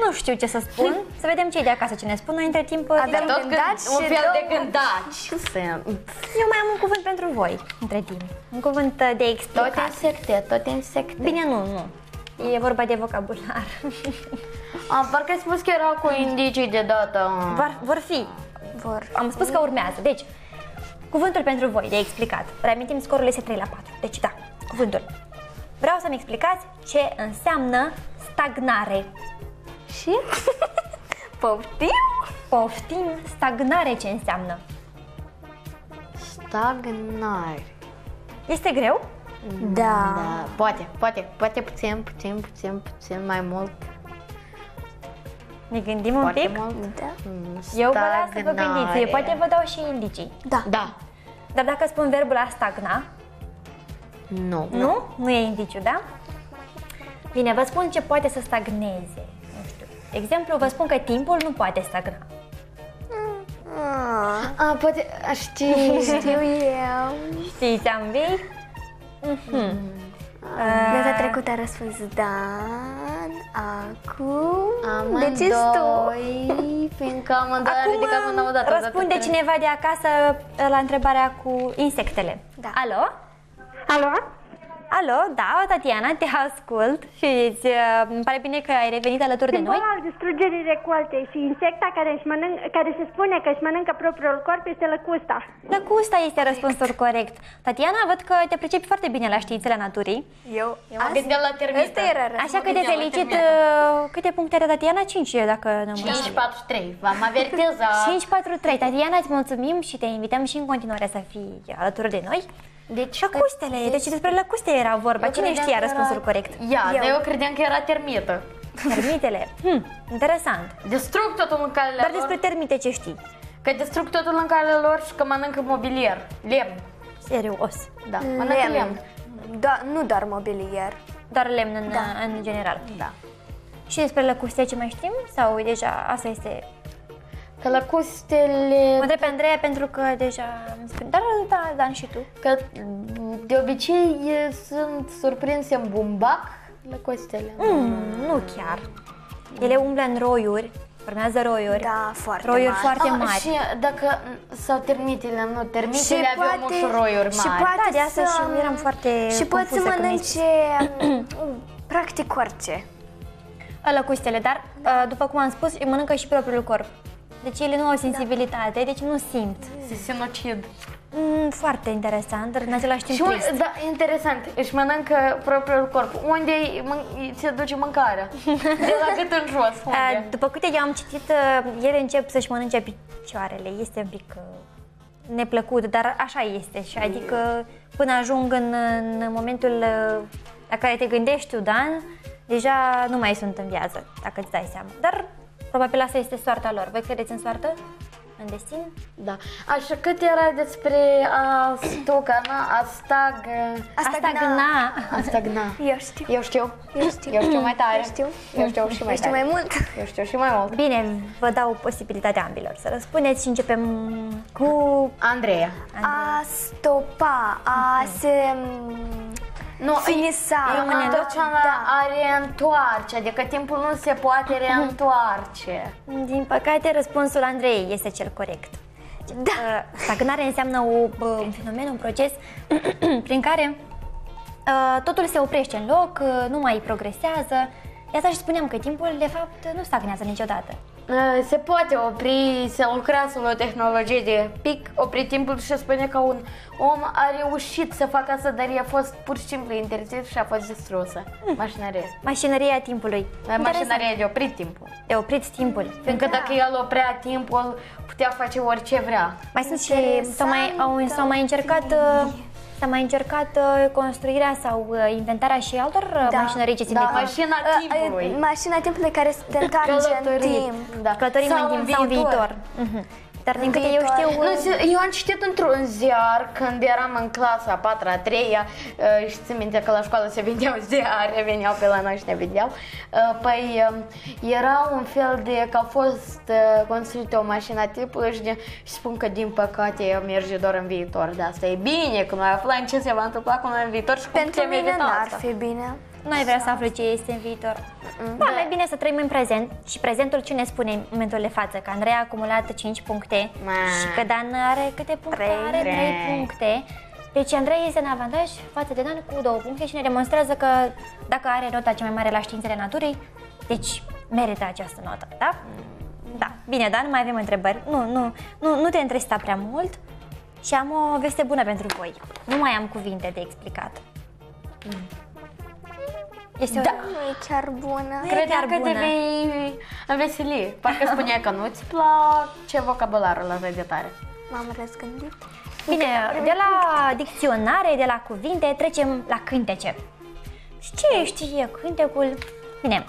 Nu știu ce să spun. Să vedem cei de acasă ce ne spun. Noi între timp avem un fel de gândaci. Eu mai am un cuvânt pentru voi între timp. Un cuvânt de explicat. Tot insecte. Bine, nu. E vorba de vocabular. Parcă ai spus că era cu indicii de dată. Vor fi. Am spus că urmează. Deci, cuvântul pentru voi de explicat. Reamintim, scorul este 3 la 4. Deci, da, cuvântul. Vreau să-mi explicați ce înseamnă stagnare. Și? Poftim, stagnare ce înseamnă? Stagnare. Este greu? Da. Poate puțin mai mult. Ne gândim un Foarte pic? mult. Da. Eu vă las să vă gândiți, Stagnare. poate vă dau și indicii. Da. Dar dacă spun verbul a stagna, Nu. nu? Nu e indiciu, da? Bine, vă spun ce poate să stagneze. Nu știu. De exemplu, vă spun că timpul nu poate stagna. Poate, știi. Știu eu. Știți ambii? Data trecută a răspuns Dan, acum... Amândoi, Deci tu. fiindcă amândoi Acum ridicăm una odată. răspunde cineva de acasă la întrebarea cu insectele. Da. Alo? Alo? Alo, da, Tatiana, te ascult și îmi pare bine că ai revenit alături de noi. Simbolul al distrugerii recolte și insecta care se spune că își mănâncă propriul corp este lăcusta. Lăcusta este răspunsul corect. Tatiana, văd că te pricepi foarte bine la științele naturii. Eu mă gândeam la termită. Asta era Așa că te felicit. Câte puncte are Tatiana? 5, dacă nu mă înșel. 5-4-3, v-am avertizat. 5-4-3. Tatiana, îți mulțumim și te invităm și în continuare să fii alături de noi. Deci, Lăcustele, deci despre lăcuste era vorba. Cine știa răspunsul corect? Dar eu credeam că era termită. Termitele. Interesant. Distrug totul în calea Dar lor. despre termite ce știi? Că distrug totul în calea lor și că mănâncă mobilier. Lemn. Serios. Da, mănâncă lemn. Nu doar mobilier. Doar lemn în general. Da. Și despre lăcuste ce mai știm? Sau deja asta este... Că lăcustele... Mă întreb pe Andreea pentru că deja îmi spune. Dar da, Dan și tu. Că de obicei sunt surprinse în bumbac lăcustele. Nu chiar. Ele umblă în roiuri, formează roiuri. Da, foarte roiuri mari. foarte mari. Și dacă... Sau termitele, nu, termitele aveau mușuroiuri și mari. poate Da, de asta și eram foarte Și poți să confuză când mănânce practic orice. lăcustele, dar după cum am spus, îi mănâncă și propriul corp. Deci ele nu au sensibilitate, deci nu simt. Se sinocid. Foarte interesant, dar în același timp Și trist. da, interesant, își mănâncă propriul corp. Unde se duce mâncarea? De la gât în jos, unde? După câte eu am citit, ele încep să-și mănânce picioarele. Este un pic neplăcut, dar așa este. Și adică până ajung în momentul la care te gândești tu, Dan, deja nu mai sunt în viață, dacă îți dai seama. Dar probabil asta este soarta lor. Voi credeți în soartă? În destin? Da. Așa, cât era despre a stogana, a stagna. Eu știu. Eu știu. Eu știu. Eu știu mai tare. Eu știu. Eu știu și mai Eu știu tare. mai mult. Eu știu și mai mult. Bine, vă dau posibilitatea ambilor să răspundeți și începem cu Andreea. A stopa, a se Nu, finisa. a reîntoarce, adică timpul nu se poate reîntoarce. Din păcate, răspunsul Andrei este cel corect. Da. Stagnare înseamnă un fenomen, un proces prin care totul se oprește în loc, nu mai progresează. De asta și spuneam că timpul, de fapt, nu stagnează niciodată. Se poate opri, se lucrează la o tehnologie de pic, opri timpul și spune că un om a reușit să facă asta, dar i-a fost pur și simplu interzis și a fost distrusă. Mașinărie. Mașinăria timpului. Mașinăria de oprit timpul. De oprit timpul. Fiindcă dacă el oprea timpul, putea face orice vrea. Mai sunt și s-au mai încercat construirea sau inventarea și altor mașinării ce țin de timp. mașina timpului. Mașina timpului care se întoarce în timp. Da. Călătorim în timp sau în viitor. Dar din câte eu știu... Eu am citit într-un ziar când eram în clasa a 4-a, a 3-a și țin minte că la școală se vindeau ziare, veneau pe la noi și ne vindeau. Păi era un fel de că a fost construită o mașină tipului și spun că din păcate ea merge doar în viitor. De asta e bine că noi aflăm ce se va întâmpla cu noi în viitor și cum Pentru putem mine evita n-ar asta. fi bine. Nu ai vrea să afli ce este în viitor. Da, mai bine să trăim în prezent. Și prezentul ce ne spune în momentul de față? Că Andrei a acumulat 5 puncte și că Dan are câte puncte? Are 3 puncte. Deci Andrei este în avantaj față de Dan cu 2 puncte și ne demonstrează că dacă are nota cea mai mare la științele naturii, deci merită această notă, da? Da. Bine, Dan, mai avem întrebări. Nu te întrista prea mult și am o veste bună pentru voi. Nu mai am cuvinte de explicat. Este Nu e chiar bună. Credeam că bună. devei în veselie. Parcă spunea că nu-ți place vocabularul ăsta de tare. M-am răzgândit. Bine, de la dicționare, de la cuvinte, trecem la cântece. Și ce știe cântecul? Bine,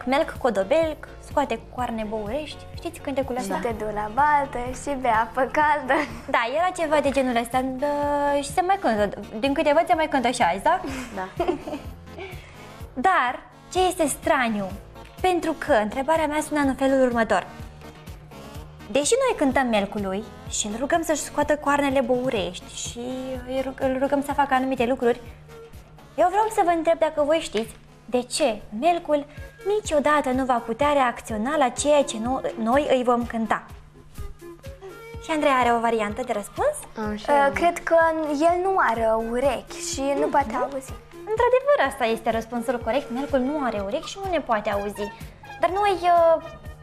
melc, codobelc, scoate coarne băurești. Știți cântecul ăsta? Și te du la baltă și bea apă caldă. Da, era ceva de genul ăsta și se mai cântă. Din câte văd se mai cântă și azi, da? Da. Dar, ce este straniu? Pentru că întrebarea mea sună în felul următor. Deși noi cântăm melcului și îl rugăm să-și scoată coarnele băurești și îl rugăm să facă anumite lucruri, eu vreau să vă întreb dacă voi știți de ce melcul niciodată nu va putea reacționa la ceea ce noi îi vom cânta. Și Andrei are o variantă de răspuns? Cred că el nu are urechi și nu poate auzi. Într-adevăr, asta este răspunsul corect. Melcul nu are urechi și nu ne poate auzi. Dar noi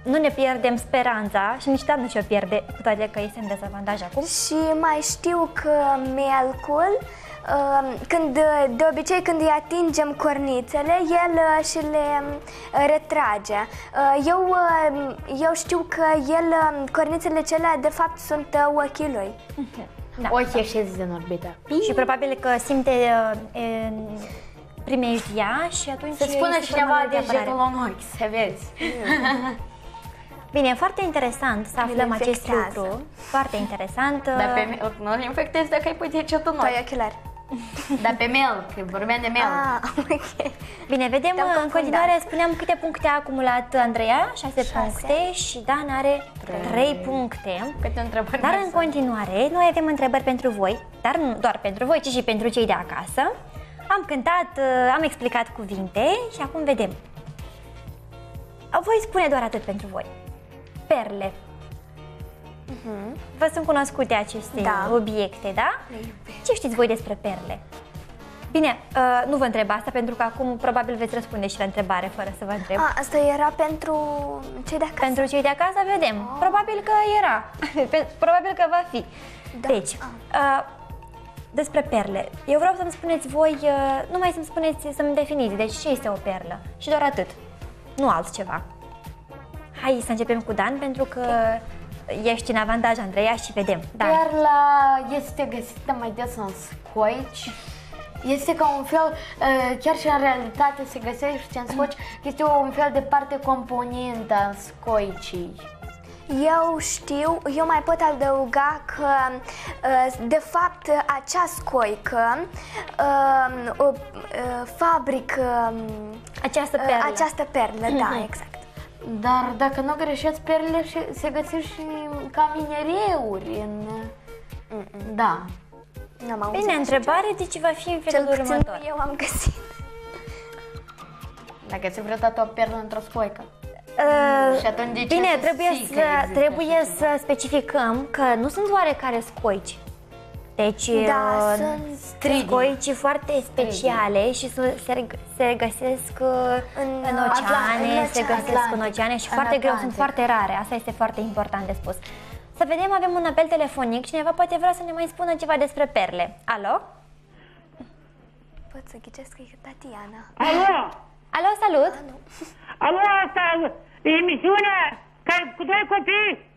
nu ne pierdem speranța și nici Dan nu și-o pierde, cu toate că este în dezavantaj acum. Și mai știu că melcul, de obicei când îi atingem cornițele, el și le retrage. Eu știu că cornițele celea de fapt sunt ochii lui. Da. Ochii ieșiți din orbită. Și probabil că simte primejdia și atunci Să spună este cineva forma de apărare. degetul în ochi, să vezi. Bine, foarte interesant să aflăm acest infectează. lucru. Foarte interesant. Dar pe melc nu-l infectezi dacă îi pui degetul în Tu ai ochi. ochelari. Dar pe melc, vorbeam de melc. Ok. Bine, vedem Te-am în confundat. continuare, spuneam câte puncte a acumulat Andreea, 6 puncte și Dan are 3 puncte. Câte întrebări Dar mai în sunt? continuare, noi avem întrebări pentru voi, dar nu doar pentru voi, ci și pentru cei de acasă. Am cântat, am explicat cuvinte și acum vedem. Voi spune doar atât pentru voi. Perle. Vă sunt cunoscute aceste Da. obiecte, da? Ce știți voi despre perle? Bine, nu vă întreb asta pentru că acum probabil veți răspunde și la întrebare fără să vă întreb. Asta era pentru cei de acasă. Pentru cei de acasă vedem. Probabil că era. Probabil că va fi. Da. Deci, despre perle. Eu vreau să-mi spuneți voi, numai să-mi spuneți, să-mi definiți. Deci ce este o perlă? Și doar atât. Nu altceva. Hai să începem cu Dan, pentru că ești în avantaj, Andreea, și vedem. Dan. Perla este găsită mai des în scoici. Este ca un fel, chiar și în realitate se găsește în scoici, este un fel de parte componentă a scoicii. Eu știu, eu mai pot adăuga că de fapt acea scoică fabrică Această perlă. da, exact. Dar dacă nu greșeți, perlele se găsesc și ca minereuri în... Da. N-am auzit Bine, așa întrebare, deci va fi în ceva. felul Cel puțin următor. nu eu am găsit. Dacă ți-ai vreodată o perlă într-o scoică. Și atunci de ce Bine, să trebuie există să specificăm că nu sunt oarecare scoici. Deci Da, sunt scoici foarte speciale și se găsesc în oceane, se găsesc în oceane și foarte greu, sunt foarte rare. Asta este foarte important de spus. Să vedem, avem un apel telefonic. Cineva poate vrea să ne mai spună ceva despre perle. Alo? Pot să ghicesc că e Tatiana. Alo! Alo, salut! Alo, asta e emisiunea care cu doi copii?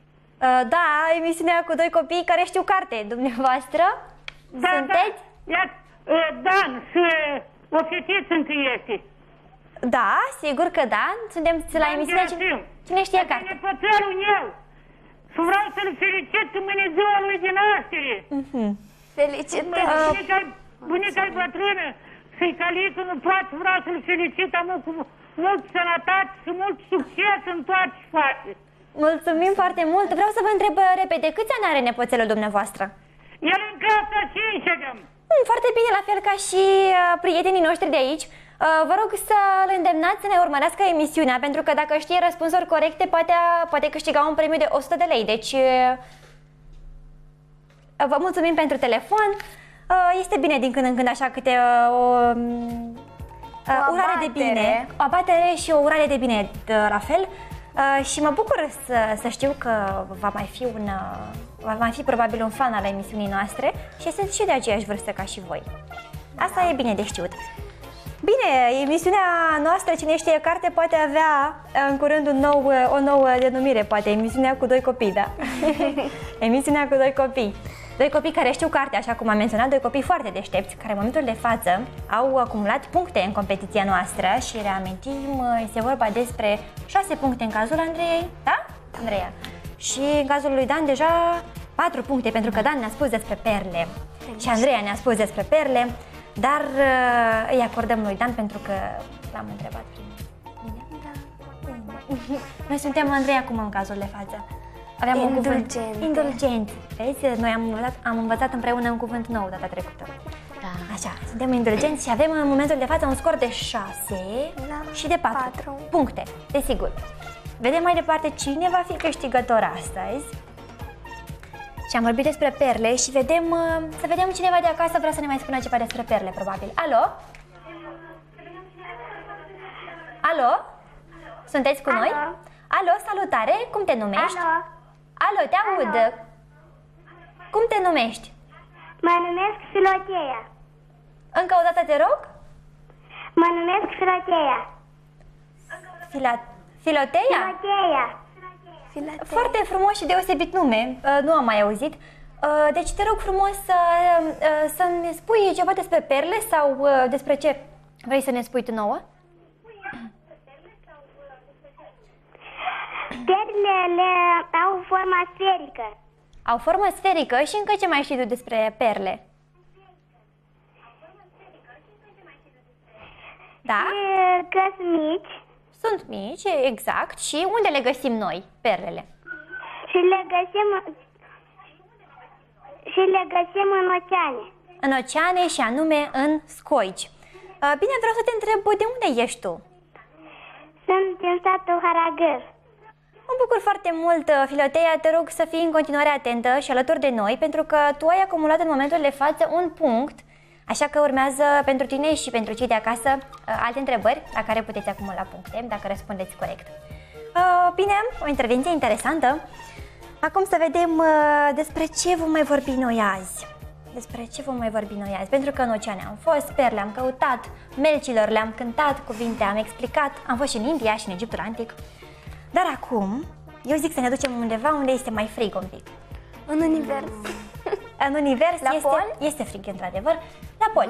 Da, emisiunea cu doi copii care știu carte. Dumneavoastră? Da, Sunteți? da. Dan și o fetiță încă este. Da, sigur că da. Suntem la emisiunea Cine știe carte? Nepoțelul meu. Și vreau să-l felicit că mâine ziua lui din naștere. Felicitări! Bunica-i bătrână și-i calică în față, vreau să-l felicit, am cu mult sănătate și mult succes în toate ce face. Mulțumim foarte mult. Vreau să vă întreb repede, câți ani are nepoțelul dumneavoastră? El în casa 5-am. Foarte bine, la fel ca și prietenii noștri de aici. Vă rog să-l îndemnați să ne urmărească emisiunea, pentru că dacă știe răspunsuri corecte, poate câștiga un premiu de 100 de lei. Deci, vă mulțumim pentru telefon. Este bine din când în când așa câte o urare de bine, o abatere și o urare de bine la fel. Și mă bucur să știu că va mai fi probabil un fan al emisiunii noastre și sunt și de aceeași vârstă ca și voi. Asta e bine de știut. Bine, emisiunea noastră, Cine știe carte, poate avea în curând o nouă denumire, poate, emisiunea cu doi copii, da? Emisiunea cu doi copii. Doi copii care știu carte, așa cum am menționat, doi copii foarte deștepți, care în momentul de față au acumulat puncte în competiția noastră și reamintim, este vorba despre 6 puncte în cazul Andreei, da? Andreea. Și în cazul lui Dan deja 4 puncte, pentru că Dan ne-a spus despre perle și Andreea ne-a spus despre perle, dar îi acordăm lui Dan pentru că l-am întrebat primul. Bine? Noi suntem, Andreea, acum în cazul de față. Aveam un cuvânt indulgent. Vezi? Noi am învățat împreună un cuvânt nou data trecută. Da. Așa, suntem indulgenți și avem în momentul de față un scor de 6 și de 4 puncte, desigur. Vedem mai departe cine va fi câștigător astăzi. Și am vorbit despre perle și să vedem cineva de acasă vrea să ne mai spună ceva despre perle, probabil. Alo? Alo? Sunteți cu noi? Alo, salutare, cum te numești? Alo, te aud. Cum te numești? Mă numesc Filoteia. Încă o dată te rog? Mă numesc Filoteia. Filoteia? Filoteia. Foarte frumos și deosebit nume, nu am mai auzit. Deci te rog frumos să ne spui ceva despre perle sau despre ce vrei să ne spui tu nouă? Perlele au forma sferică. Au formă sferică și încă ce mai știi tu despre perle? Da? Că sunt mici. Sunt mici, exact. Și unde le găsim noi, perlele? Și le găsim în oceane. În oceane și anume în scoici. Bine, vreau să te întreb, de unde ești tu? Sunt din satul Haragăr. Mă bucur foarte mult, Filoteia, te rog să fii în continuare atentă și alături de noi, pentru că tu ai acumulat în momentul de față un punct, așa că urmează pentru tine și pentru cei de acasă alte întrebări la care puteți acumula puncte, dacă răspundeți corect. Bine, o intervenție interesantă. Acum să vedem despre ce vom mai vorbi noi azi. Pentru că în oceane am fost, perle am căutat, melcilor le-am cântat cuvinte, am explicat, am fost și în India și în Egiptul Antic. Dar acum, eu zic să ne ducem undeva unde este mai frig un pic. În univers. În univers La pol? este frig, într-adevor. La pol.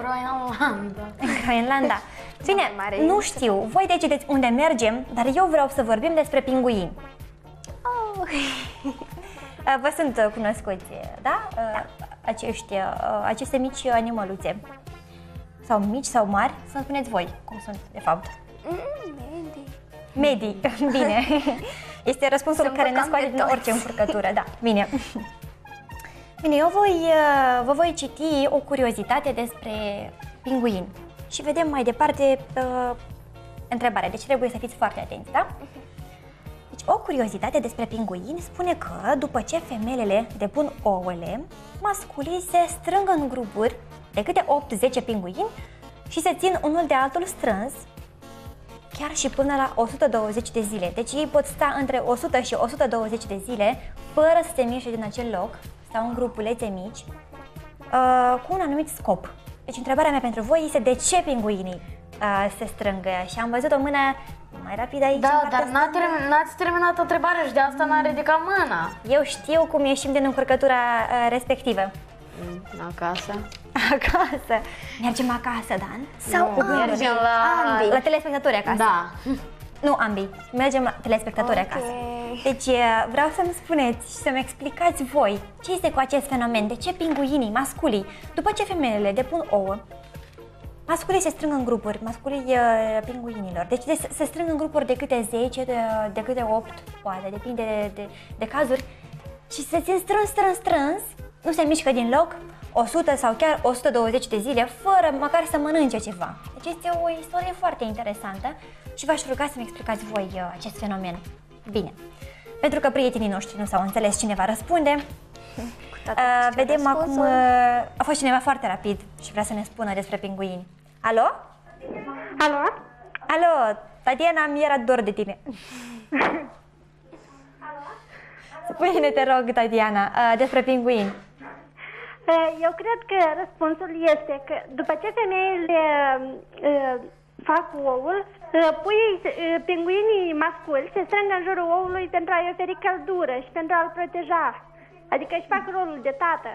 În Groenlanda. Bine, nu știu, voi decideți unde mergem, dar eu vreau să vorbim despre pinguini. Vă sunt cunoscuți, da? Aceste mici animăluțe. Sau mici sau mari, să-mi spuneți voi cum sunt, de fapt. Medii, bine. Este răspunsul care ne scoate din orice încurcătură, da, bine. Bine, eu vă voi citi o curiozitate despre pinguini și vedem mai departe întrebarea, deci trebuie să fiți foarte atenți, da? Deci, o curiozitate despre pinguini spune că după ce femelele depun ouăle, masculii se strâng în grupuri de câte 8-10 pinguini și se țin unul de altul strâns, chiar și până la 120 de zile. Deci ei pot sta între 100 și 120 de zile fără să se miște din acel loc, stau în grupulețe mici, cu un anumit scop. Deci întrebarea mea pentru voi este de ce pinguinii se strâng? Și am văzut o mână mai rapidă aici. Da, dar n-ați terminat întrebarea și de asta n-a ridicat mâna. Eu știu cum ieșim din încurcătura respectivă. Acasă. Acasă. Mergem acasă, Dan? Sau mergem la telespectatori acasă? Da. Nu, ambii. Mergem la telespectatori acasă. Deci vreau să-mi spuneți și să-mi explicați voi ce este cu acest fenomen. De ce pinguinii, masculii, după ce femelele depun ouă, masculii se strâng în grupuri, masculii pinguinilor. Deci se strâng în grupuri de câte 10, de câte 8, poate, depinde de cazuri. Și se țin strâns, nu se mișcă din loc 100 sau chiar 120 de zile, fără măcar să mănânce ceva. Deci este o istorie foarte interesantă și v-aș ruga să-mi explicați voi acest fenomen. Bine, pentru că prietenii noștri nu s-au înțeles cine va răspunde, vedem acum, a fost cineva foarte rapid și vrea să ne spună despre pinguini. Alo? Alo? Alo, Tatiana, mi-era dor de tine. Spune-ne, te rog, Tatiana, despre pinguini. Eu cred că răspunsul este că după ce femeile fac oul, pinguinii masculi se strâng în jurul oului pentru a-i oferi căldură și pentru a-l proteja. Adică își fac rolul de tată.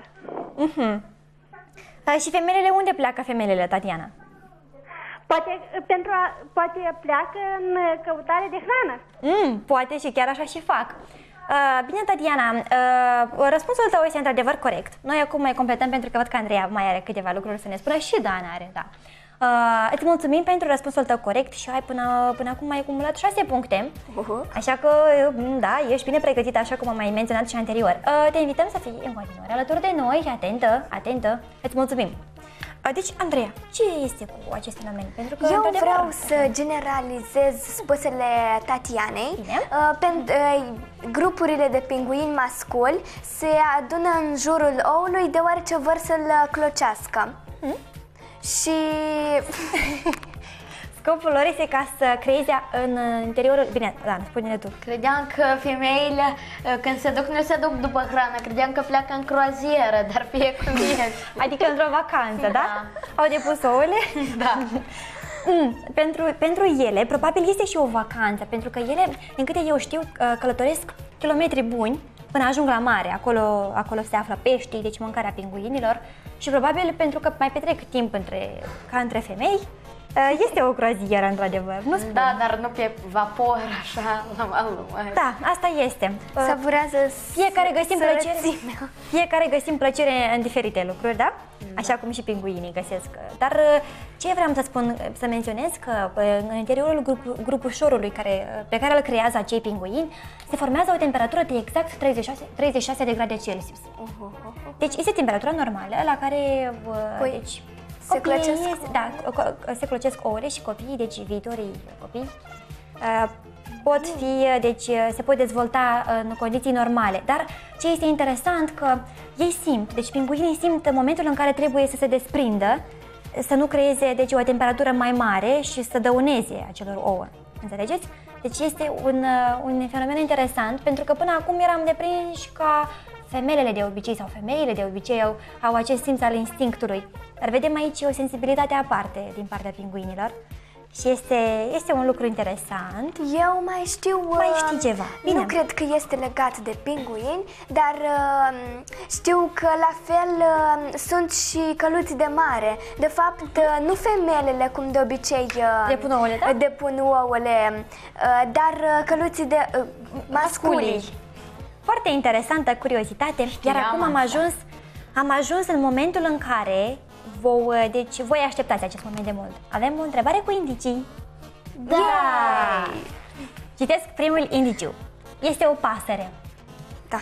Și femelele, unde pleacă femelele, Tatiana? Poate pleacă în căutare de hrană. Poate și chiar așa și fac. Bine, Tatiana, răspunsul tău este într-adevăr corect. Noi acum mai completăm pentru că văd că Andreea mai are câteva lucruri să ne spună și Dana are, da. Îți mulțumim pentru răspunsul tău corect și ai până acum ai acumulat 6 puncte. Așa că, da, ești bine pregătită, așa cum am mai menționat și anterior. Te invităm să fii în continuare alături de noi și atentă, îți mulțumim. Deci, Andreea, ce este cu acest fenomen? Pentru că, eu vreau să generalizez spusele Tatianei. Grupurile de pinguini masculi se adună în jurul oului deoarece vor să-l clocească. Și scopul lor este ca să creeze în interiorul... Bine, da, spune-ne tu. Credeam că femeile, când se duc, nu se duc după hrană. Credeam că pleacă în croazieră, dar fie cum bine. Adică într-o vacanță, da? Au depus ouăle? Da. Pentru ele, probabil este și o vacanță, pentru că ele, din câte eu știu, călătoresc kilometri buni până ajung la mare. Acolo se află peștii, deci mâncarea pinguinilor. Și probabil pentru că mai petrec timp ca între femei, este o croazieră, într-adevăr. Nu spun. Da, dar nu pe vapor, așa, la malul. Da, asta este. Savurează Fiecare găsim plăcere în diferite lucruri, da? Așa cum și pinguinii găsesc. Dar ce vreau să menționez, că în interiorul grupușorului pe care îl creează acei pinguini, se formează o temperatură de exact 36 de grade Celsius. Deci este temperatura normală la care se clocesc ouăle și copiii, deci viitorii copii, se pot dezvolta în condiții normale. Dar ce este interesant, că ei simt, deci pinguinii simt momentul în care trebuie să se desprindă, să nu creeze deci o temperatură mai mare și să dăuneze acelor ouă. Înțelegeți? Deci este un fenomen interesant, pentru că până acum eram deprinși ca femelele de obicei sau femeile de obicei au acest simț al instinctului. Dar vedem aici o sensibilitate aparte din partea pinguinilor și este un lucru interesant. Eu mai știu ceva. Bine. Nu cred că este legat de pinguini, dar știu că la fel sunt și căluți de mare. De fapt, nu femelele, cum de obicei depun ouăle, dar căluții de masculii. Foarte interesantă curiozitate, iar acum am ajuns în momentul în care voi așteptați acest moment de mult. Avem o întrebare cu indicii. Da! Citesc primul indiciu. Este o pasăre. Da.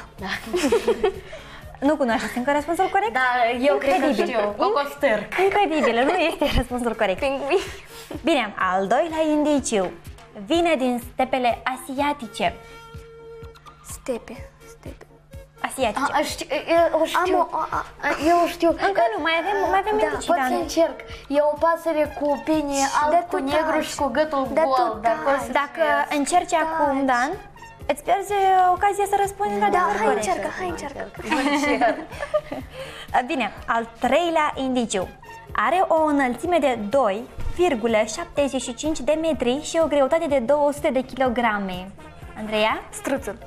Nu cunoașteți încă răspunsul corect? Da, eu cred că știu. Cocostâr. Incredibil, nu este răspunsul corect. Pinguini. Bine, al doilea indiciu. Vine din stepele asiatice. Stepe. Asiatice. Eu știu. Încă nu, mai avem indicii. Pot să încerc. E o pasăre cu pene alb, cu negru și cu gâtul gol. Dacă încerci acum, Dan, îți pierzi ocazia să răspunzi într-adevăr corect. Hai, încercă. Bine, al treilea indiciu. Are o înălțime de 2,75 de metri și o greutate de 200 de kilograme. Andreea? Struțul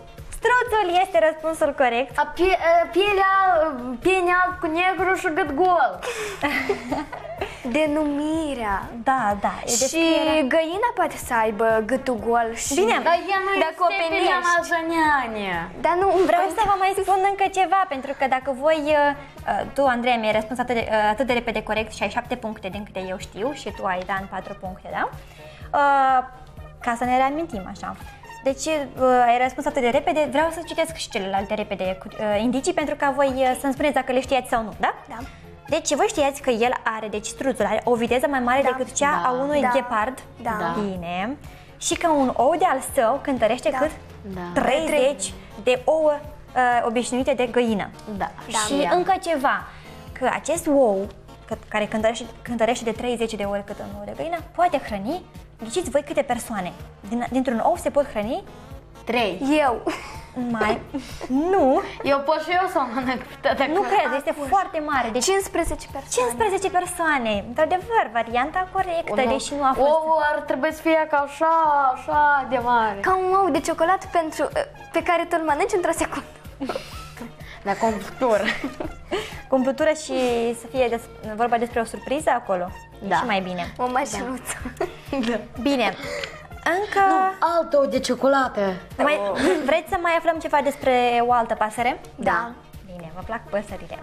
este răspunsul corect. Pene alb cu negru și gât gol. Denumirea. Da. Și găina poate să aibă gâtul gol și... Bine, dar ea nu este amazoniană. Dar nu, vreau să vă mai spun încă ceva, pentru că dacă tu, Andreea, mi-ai răspuns atât de repede corect și ai 7 puncte din câte eu știu și tu ai, Dan, 4 puncte, da? Ca să ne reamintim așa. Deci ai răspuns atât de repede, vreau să citesc și celelalte repede indicii pentru ca voi să-mi spuneți dacă le știați sau nu, da? Da. Deci voi știați că el are, deci struțul are o viteză mai mare decât cea a unui ghepard. Da. Bine. Și că un ou de al său cântărește cât? 30 de ouă obișnuite de găină. Și încă ceva, că acest ou care cântărește de 30 de ori cât un ou de găină poate hrăni, ghiciți voi câte persoane? Dintr-un ou se pot hrăni? 3. Eu. Mai... Nu, Eu pot și eu să o mănânc pe nu cred, este foarte mare. Deci 15 persoane. 15 persoane. Într-adevăr, varianta corectă, deși nu a fost... Ar trebui să fie ca așa de mare. Ca un ou de ciocolată pe care tu îl mănânci într-o secundă. La completură. Cu umplutură și să fie vorba despre o surpriză acolo. Da. Și mai bine. O mașinuță. Bine. Încă... Alt ou de ciocolată. Vreți să mai aflăm ceva despre o altă pasăre? Da. Bine, vă plac păsările.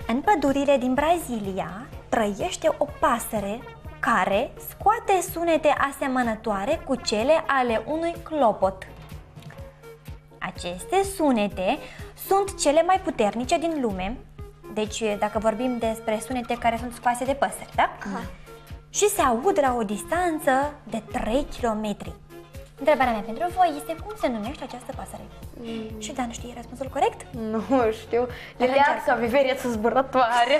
În pădurile din Brazilia trăiește o pasăre care scoate sunete asemănătoare cu cele ale unui clopot. Aceste sunete sunt cele mai puternice din lume, deci dacă vorbim despre sunete care sunt scoase de păsări, da? Aha. Și se aud la o distanță de 3 km. Întrebarea mea pentru voi este cum se numește această pasăre? Și Dan știe răspunsul corect? Nu știu. Liliața, vivereță zburătoare.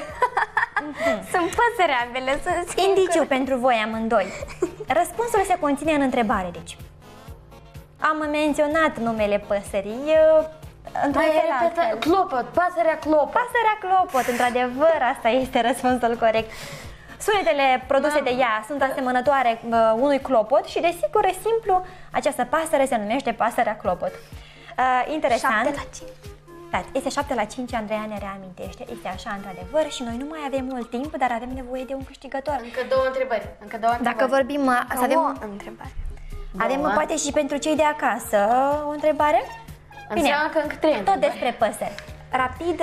Sunt păsări ambele, sunt Indiciu pentru voi amândoi. Răspunsul se conține în întrebare, deci. Am menționat numele păsării într-un fel altfel. Clopot, pasărea clopot. Pasărea clopot, într-adevăr, asta este răspunsul corect. Sunetele produse de ea sunt asemănătoare unui clopot și, desigur, e simplu, această pasăre se numește pasărea clopot. Interesant. 7-5. Da, este 7-5, Andreea ne reamintește, este așa într-adevăr și noi nu mai avem mult timp, dar avem nevoie de un câștigător. Încă două întrebări. Dacă vorbim, să avem O întrebare. avem poate și pentru cei de acasă o întrebare? Înseamnă că încă 3 Tot despre păsări. Rapid,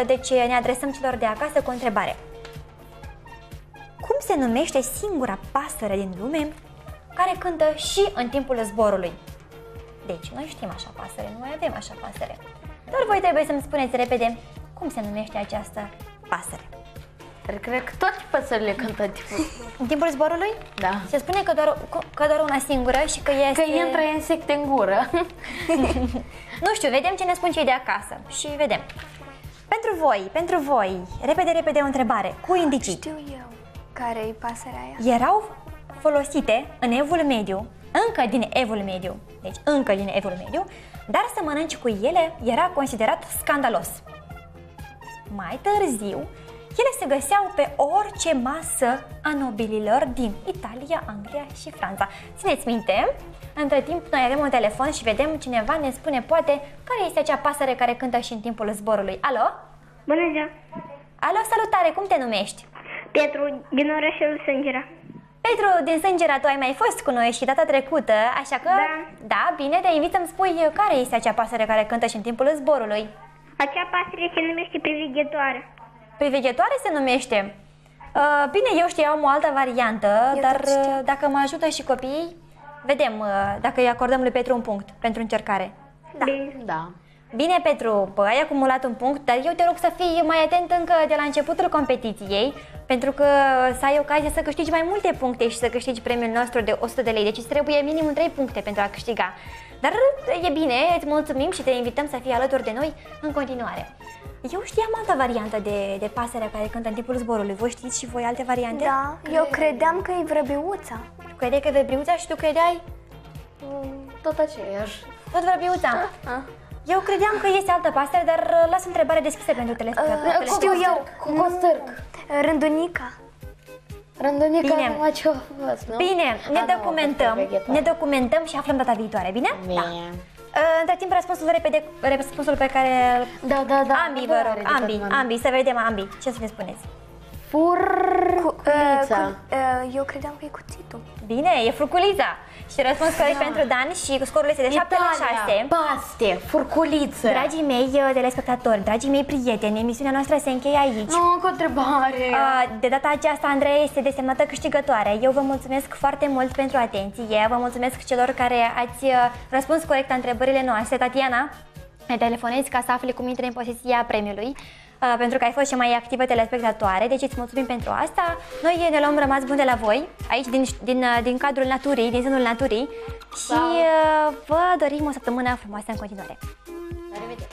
deci ne adresăm celor de acasă cu o întrebare. Cum se numește singura pasăre din lume care cântă și în timpul zborului? Deci, noi știm așa pasăre, noi avem așa pasăre. Dar voi trebuie să-mi spuneți repede cum se numește această pasăre. Dar cred că toate păsările cântă În timpul zborului? Da. Se spune că doar una singură și că este... Că intră insecte în gură. Nu știu, vedem ce ne spun cei de acasă și vedem. Pentru voi, repede o întrebare cu indicii. Știu eu care e pasărea aia. Erau folosite în Evul Mediu, încă din Evul Mediu, dar să mănânci cu ele era considerat scandalos. Mai târziu, ele se găseau pe orice masă a nobililor din Italia, Anglia și Franța. Țineți minte, între timp noi avem un telefon și vedem cineva ne spune poate care este acea pasăre care cântă și în timpul zborului. Alo? Bună ziua! Alo, salutare, cum te numești? Petru, din orașul Sângera. Petru, din Sângera, tu ai mai fost cu noi și data trecută, așa că... Da, bine, te invit să-mi spui care este acea pasăre care cântă și în timpul zborului. Acea pasăre se numește privighetoare. Privighetoare se numește? Bine, eu știam o altă variantă, dar dacă mă ajută și copiii, vedem dacă îi acordăm lui Petru un punct pentru încercare. Da. Da. Bine, Petru, ai acumulat un punct, dar eu te rog să fii mai atent încă de la începutul competiției, pentru că să ai ocazia să câștigi mai multe puncte și să câștigi premiul nostru de 100 de lei, deci îți trebuie minimum 3 puncte pentru a câștiga. Dar e bine, îți mulțumim și te invităm să fii alături de noi în continuare. Eu știam altă variantă de pasăre care cântă în timpul zborului. Voi știți și voi alte variante? Da, eu credeam că e vrăbiuța. Tu credeai că e vrăbiuța și tu credeai? Tot aceeași. Tot vrăbiuța. Eu credeam că este altă pasăre, dar las întrebare deschisă pentru telespectatori. Știu eu. Cocostârc. Rândunica. Rândunica Bine. numai ce a fost, nu? Bine, ne documentăm și aflăm data viitoare, bine? Bine. Între timp, răspunsul pe care... Da. Ambii, vă rog, ambii, să vedem ambii. Ce să ne spuneți? Furculița. Eu credeam că e cuțitul. Bine, e furculița. Și răspuns corect pentru Dan și scorul este de 7-6. Paste, furculiță. Dragii mei telespectatori, dragii mei prieteni, emisiunea noastră se încheie aici. Nu, încă o întrebare. De data aceasta, Andreea este desemnată câștigătoare. Eu vă mulțumesc foarte mult pentru atenție. Vă mulțumesc celor care ați răspuns corect la întrebările noastre. Tatiana, ne telefonezi ca să afli cum intri în posesia premiului, pentru că ai fost și mai activă telespectatoare, deci îți mulțumim pentru asta. Noi ne luăm rămas bun de la voi, aici din cadrul naturii, din zânul naturii și vă dorim o săptămână frumoasă în continuare. La revedere!